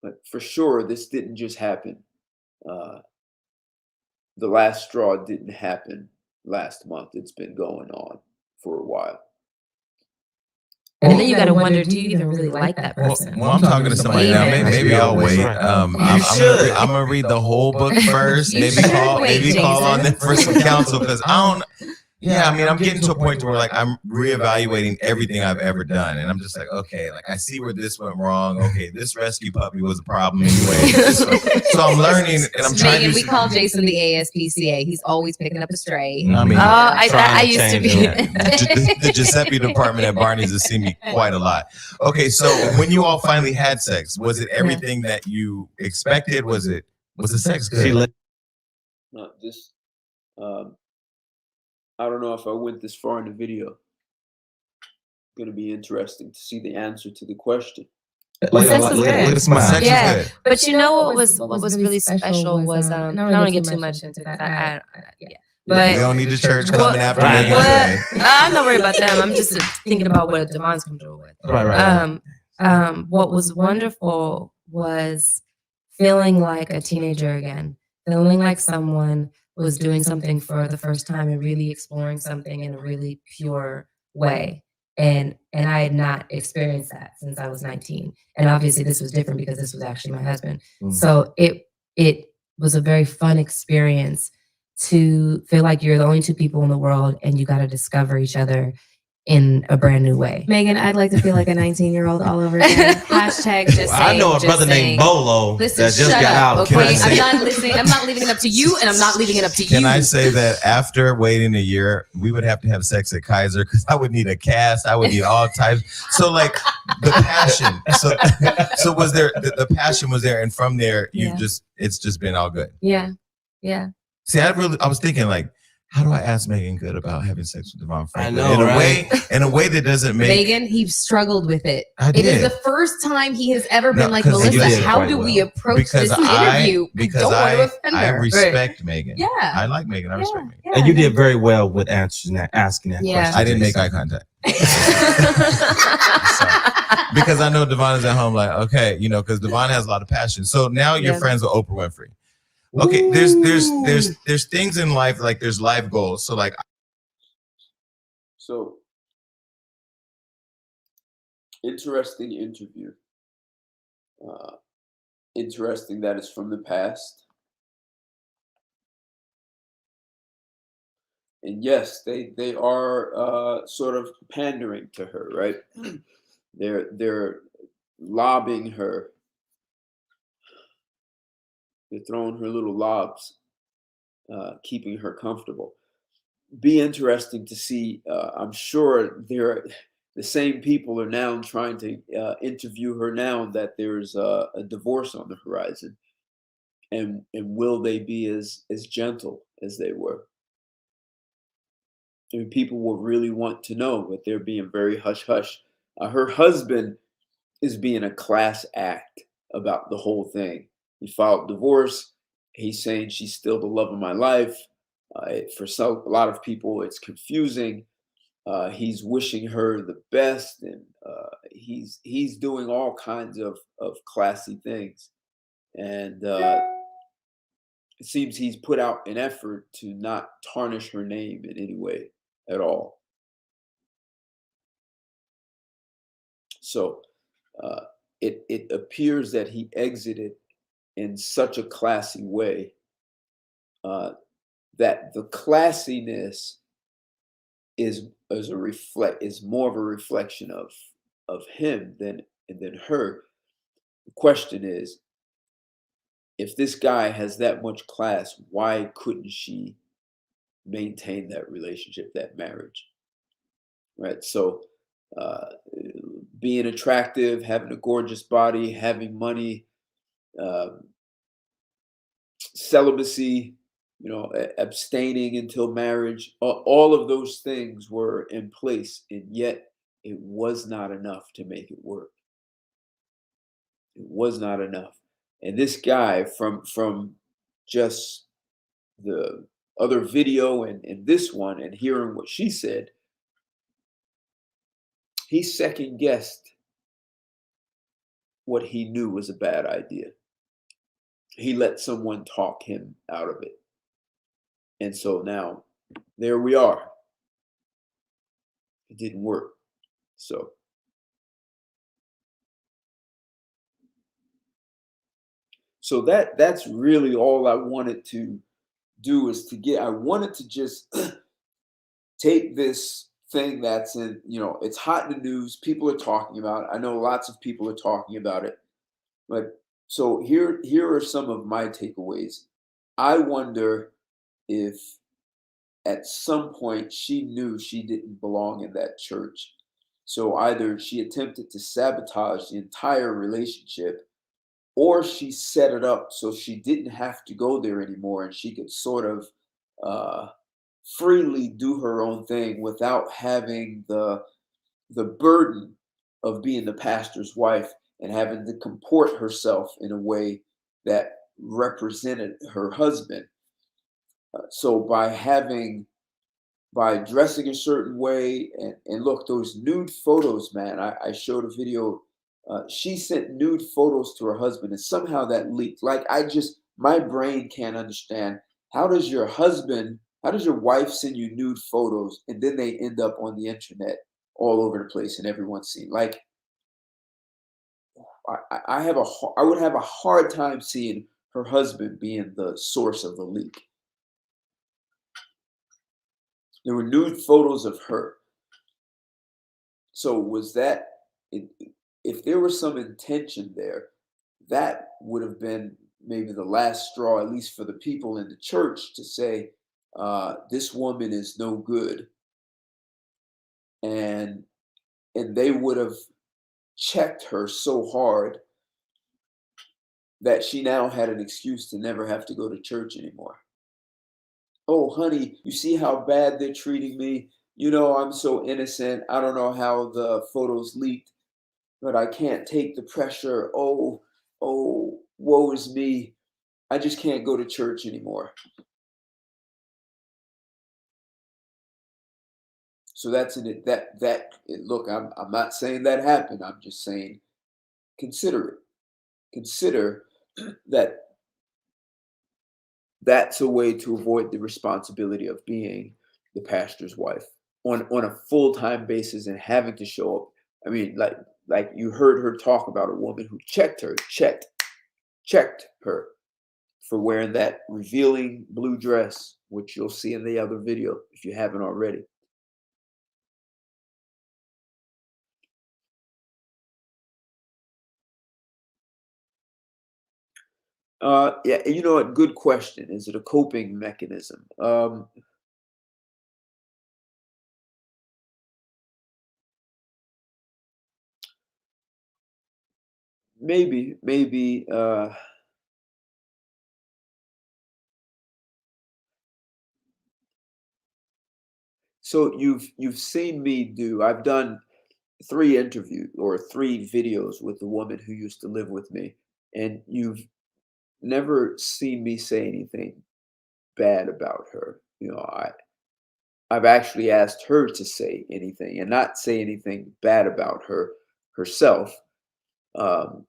But for sure, this didn't just happen. The last straw didn't happen last month. It's been going on for a while. And then you got to wonder, do you even really like that person? Well, I'm talking to somebody now. Maybe I'll wait. I'm gonna read the whole book first. Maybe call on them for some counsel, because I don't. Yeah, I mean, I'm getting to a point where like I'm reevaluating everything I've ever done, and I'm just like, okay, like I see where this went wrong. Okay, this rescue puppy was a problem anyway. So I'm learning, and I'm trying to. We call Jason the ASPCA. He's always picking up a stray. I mean, I used to be. The Giuseppe department at Barney's has seen me quite a lot. Okay, so when you all finally had sex, was it everything that you expected? Was the sex good? No, this. I don't know if I went this far in the video. It's going to be interesting to see the answer to the question. Yeah, but you know what was really special was I don't want to get too much into that. But we don't need the church coming after me. I'm not worried about them. I'm just thinking about what DeVon's comfortable with. What was wonderful was feeling like a teenager again, feeling like someone was doing something for the first time and really exploring something in a really pure way. And I had not experienced that since I was 19. And obviously this was different because this was actually my husband. So it was a very fun experience to feel like you're the only two people in the world and you got to discover each other in a brand new way. Megan, I'd like to feel like a 19-year-old all over again. Hashtag just saying. I know a brother named Bolo that just got out. Okay, I'm not listening. I'm not leaving it up to you, and I'm not leaving it up to you. Can I say that after waiting a year, we would have to have sex at Kaiser, because I would need a cast. I would need all types. So like the passion. So was there the passion was there, and from there it's just been all good. Yeah. See, I was thinking like, how do I ask Meagan Good about having sex with DeVon Franklin? I know, in a way that doesn't make Megan, he struggled with it. It is the first time he has ever been like, 'cause Melissa, how do we approach this interview? Because I respect Megan. Yeah. I like Megan. I respect Megan. And you did very well with asking that question. I didn't make eye contact. Because I know DeVon is at home like, okay, because DeVon has a lot of passion. So now you're friends with Oprah Winfrey. Okay, there's things in life, like there's life goals. So interesting interview. Interesting that it's from the past. And yes, they are sort of pandering to her, right? They're lobbing her. They're throwing her little lobs, keeping her comfortable. Be interesting to see. I'm sure the same people are now trying to interview her now that there's a divorce on the horizon, and will they be as gentle as they were? I mean, people will really want to know, but they're being very hush hush. Her husband is being a class act about the whole thing. He filed divorce. He's saying she's still the love of my life. For a lot of people, it's confusing. He's wishing her the best, and he's doing all kinds of classy things. And it seems he's put out an effort to not tarnish her name in any way at all. So it appears that he exited in such a classy way that the classiness is more of a reflection of him than her. The question is, if this guy has that much class, why couldn't she maintain that relationship, that marriage? Right? So being attractive, having a gorgeous body, having money, celibacy, abstaining until marriage, all of those things were in place, and yet it was not enough to make it work. It was not enough. And this guy, from just the other video and this one, and hearing what she said, he second guessed what he knew was a bad idea. He let someone talk him out of it. And so now there we are. It didn't work. So that's really all I wanted to do, is I wanted to just take this thing that's in, it's hot in the news. People are talking about it. I know lots of people are talking about it. But so here are some of my takeaways. I wonder if at some point she knew she didn't belong in that church. So either she attempted to sabotage the entire relationship, or she set it up so she didn't have to go there anymore, and she could sort of freely do her own thing without having the burden of being the pastor's wife and having to comport herself in a way that represented her husband. So by dressing a certain way, and look, those nude photos, man, I showed a video. She sent nude photos to her husband, and somehow that leaked. Like, my brain can't understand. How does your wife send you nude photos, and then they end up on the internet all over the place and everyone's seen? Like, I would have a hard time seeing her husband being the source of the leak. There were nude photos of her. So was that, if there was some intention there, that would have been maybe the last straw, at least for the people in the church, to say, this woman is no good. And they would have checked her so hard that she now had an excuse to never have to go to church anymore. Oh, honey, you see how bad they're treating me? I'm so innocent. I don't know how the photos leaked, but I can't take the pressure. Oh, woe is me. I just can't go to church anymore. So that's in it. Look, I'm not saying that happened. I'm just saying, consider it. Consider that that's a way to avoid the responsibility of being the pastor's wife on a full-time basis and having to show up. I mean, like you heard her talk about a woman who checked her for wearing that revealing blue dress, which you'll see in the other video if you haven't already. Yeah, you know what? Good question. Is it a coping mechanism? Maybe. So you've seen me do. I've done 3 interviews or 3 videos with the woman who used to live with me, and you've never seen me say anything bad about her. I've actually asked her to say anything and not say anything bad about her herself. Um,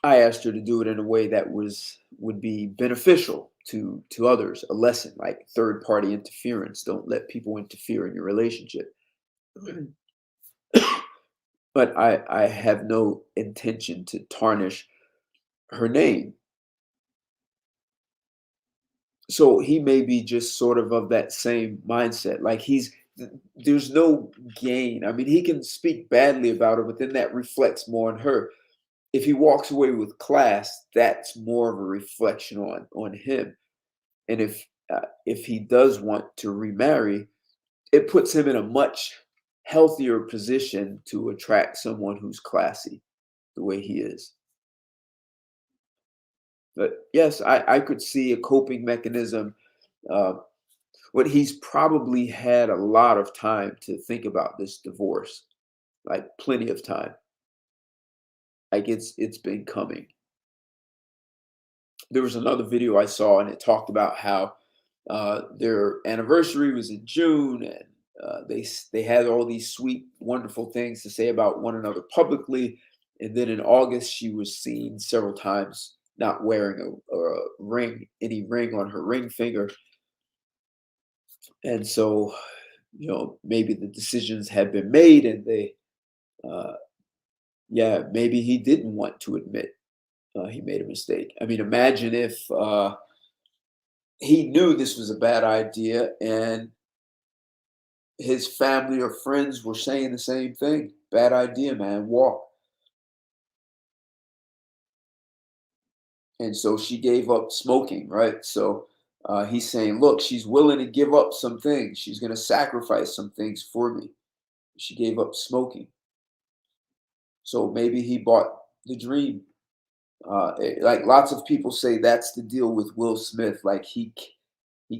I asked her to do it in a way that would be beneficial to others, a lesson like third party interference. Don't let people interfere in your relationship. But I have no intention to tarnish her name. So he may be just sort of that same mindset. Like there's no gain. I mean, he can speak badly about her, but then that reflects more on her. If he walks away with class, that's more of a reflection on him. And if he does want to remarry, it puts him in a much healthier position to attract someone who's classy the way he is. But yes, I could see a coping mechanism. But he's probably had a lot of time to think about this divorce, like plenty of time. Like it's been coming. There was another video I saw, and it talked about how their anniversary was in June, and they had all these sweet, wonderful things to say about one another publicly. And then in August, she was seen several times not wearing any ring on her ring finger. And so, maybe the decisions had been made, and maybe he didn't want to admit he made a mistake. I mean, imagine if he knew this was a bad idea and his family or friends were saying the same thing. Bad idea, man, walk. And so she gave up smoking, right? So he's saying, look, she's willing to give up some things. She's going to sacrifice some things for me. She gave up smoking. So maybe he bought the dream. Like lots of people say, that's the deal with Will Smith. Like he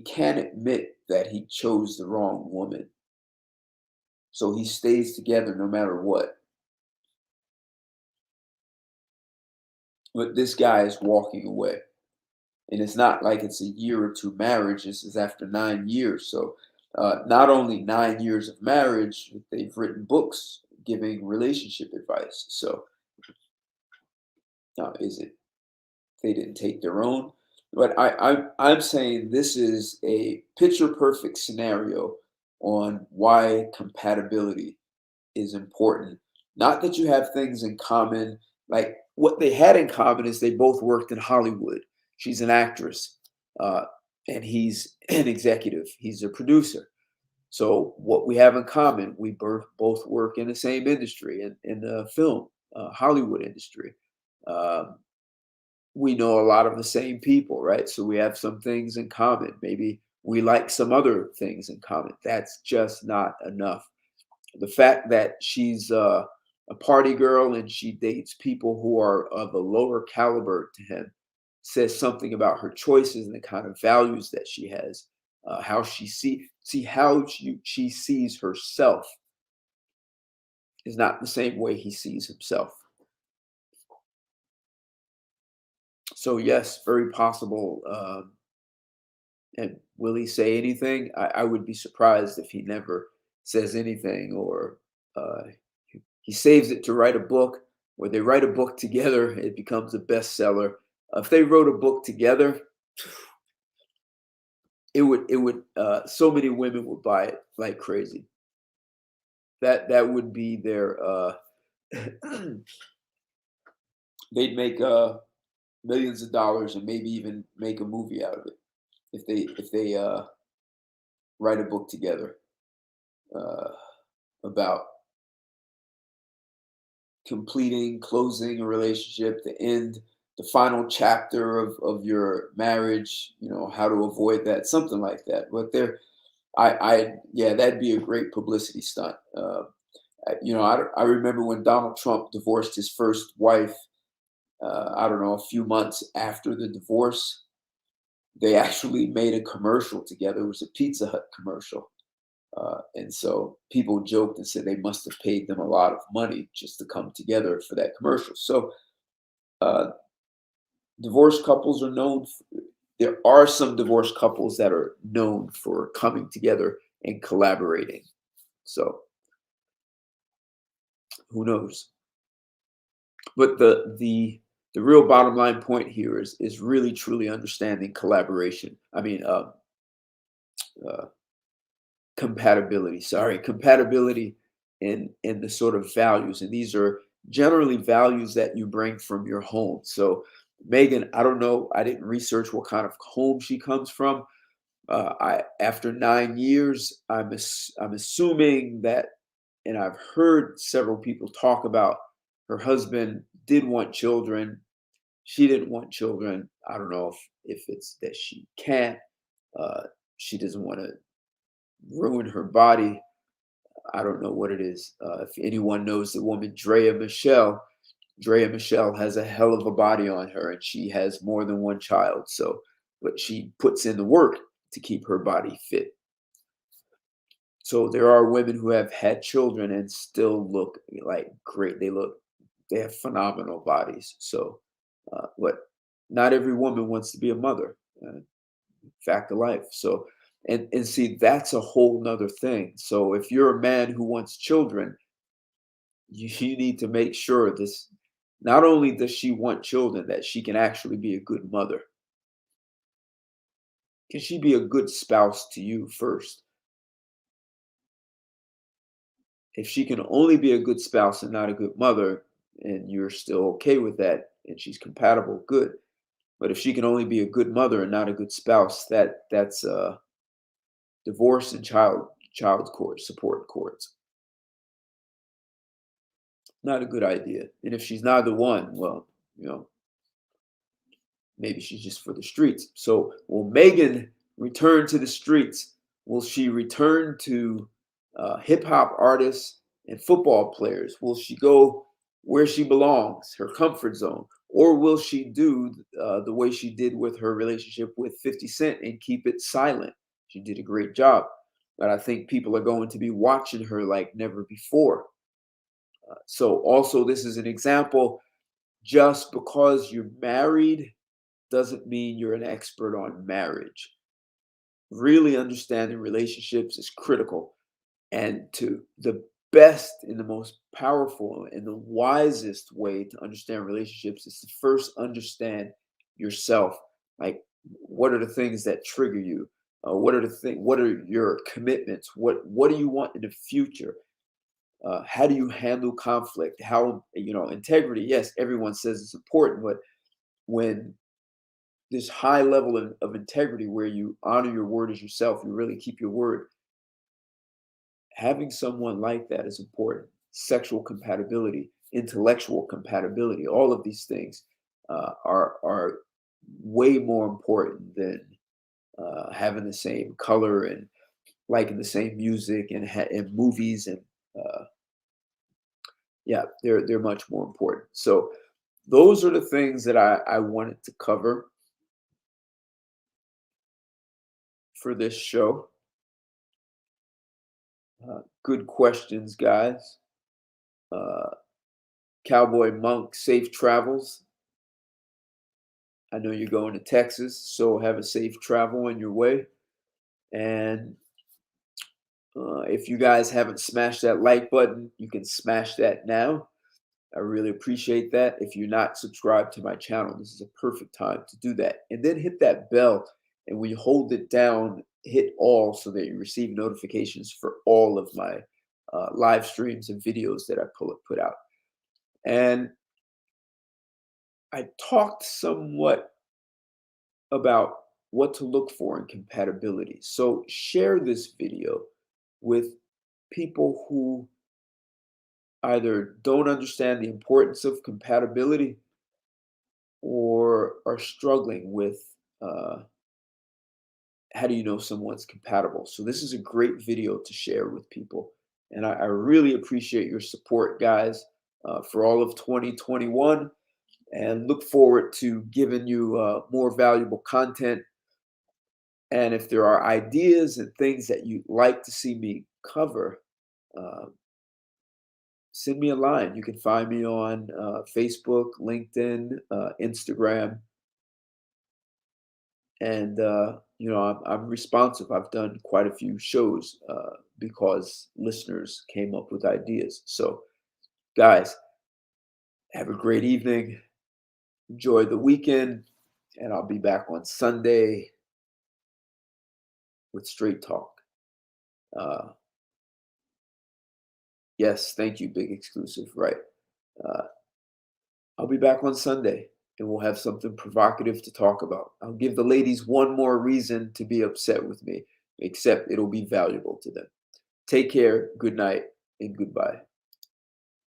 can't admit that he chose the wrong woman. So he stays together no matter what. But this guy is walking away. And it's not like it's a year or two marriage. This is after 9 years. So not only 9 years of marriage, they've written books giving relationship advice. So now is it they didn't take their own? But I'm saying this is a picture perfect scenario on why compatibility is important. Not that you have things in common. Like what they had in common is they both worked in Hollywood. She's an actress, and he's an executive. He's a producer. So what we have in common, we both work in the same industry, in the film, Hollywood industry. We know a lot of the same people, right? So we have some things in common. Maybe we like some other things in common. That's just not enough. The fact that she's a party girl and she dates people who are of a lower caliber to him says something about her choices and the kind of values that she has, how she she sees herself is not the same way he sees himself. So yes, very possible. And will he say anything? I would be surprised if he never says anything, or he saves it to write a book, or they write a book together. It becomes a bestseller. If they wrote a book together, it would so many women would buy it like crazy. That would be their they'd make millions of dollars and maybe even make a movie out of it if they write a book together about closing a relationship, the final chapter of your marriage, how to avoid that, something like that. But that'd be a great publicity stunt. I remember when Donald Trump divorced his first wife, I don't know, a few months after the divorce, they actually made a commercial together. It was a Pizza Hut commercial. And so people joked and said they must have paid them a lot of money just to come together for that commercial. So divorced couples are known. There are some divorced couples that are known for coming together and collaborating. So who knows? But the real bottom line point here is really truly understanding collaboration. I mean, compatibility. Sorry, compatibility in the sort of values, and these are generally values that you bring from your home. So, Meagan, I don't know. I didn't research what kind of home she comes from. After 9 years, I'm assuming that, and I've heard several people talk about her husband did want children. She didn't want children. I don't know if it's that she can't. She doesn't want to ruin her body. I don't know what it is. If anyone knows the woman Drea Michelle has a hell of a body on her, and she has more than one child. So, but she puts in the work to keep her body fit. So there are women who have had children and still look like great. They have phenomenal bodies. So, but not every woman wants to be a mother. Fact of life. So, and see, that's a whole nother thing. So if you're a man who wants children, you need to make sure this, not only does she want children, that she can actually be a good mother. Can she be a good spouse to you first? If she can only be a good spouse and not a good mother, and you're still okay with that, and she's compatible, good. But if she can only be a good mother and not a good spouse, that's divorce and child court support courts. Not a good idea. And if she's neither one, well, maybe she's just for the streets. So will Meagan return to the streets? Will she return to hip hop artists and football players? Will she go where she belongs, her comfort zone? Or will she do the way she did with her relationship with 50 Cent and keep it silent? She did a great job. But I think people are going to be watching her like never before. So also, this is an example. Just because you're married doesn't mean you're an expert on marriage. Really understanding relationships is critical. And to the best and the most powerful and the wisest way to understand relationships is to first understand yourself. Like, what are the things that trigger you? What are your commitments? What do you want in the future? How do you handle conflict? How, integrity, yes, everyone says it's important, but when this high level of integrity where you honor your word as yourself, you really keep your word, having someone like that is important. Sexual compatibility, intellectual compatibility, all of these things are way more important than having the same color and liking the same music and movies and yeah, they're much more important. So those are the things that I wanted to cover for this show. Good questions, guys. Cowboy Monk, safe travels. I know you're going to Texas, so have a safe travel on your way. And if you guys haven't smashed that like button, you can smash that now. I really appreciate that. If you're not subscribed to my channel, this is a perfect time to do that. And then hit that bell. And when you hold it down, hit all so that you receive notifications for all of my live streams and videos that I put out. And I talked somewhat about what to look for in compatibility. So share this video with people who either don't understand the importance of compatibility or are struggling with how do you know someone's compatible. So this is a great video to share with people. And I really appreciate your support, guys, for all of 2021, and look forward to giving you more valuable content And if there are ideas and things that you'd like to see me cover, send me a line. You can find me on Facebook, LinkedIn, Instagram. And, I'm responsive. I've done quite a few shows because listeners came up with ideas. So, guys, have a great evening. Enjoy the weekend. And I'll be back on Sunday with Straight Talk. Yes, thank you, Big Exclusive. Right. I'll be back on Sunday and we'll have something provocative to talk about. I'll give the ladies one more reason to be upset with me, except it'll be valuable to them. Take care, good night, and goodbye.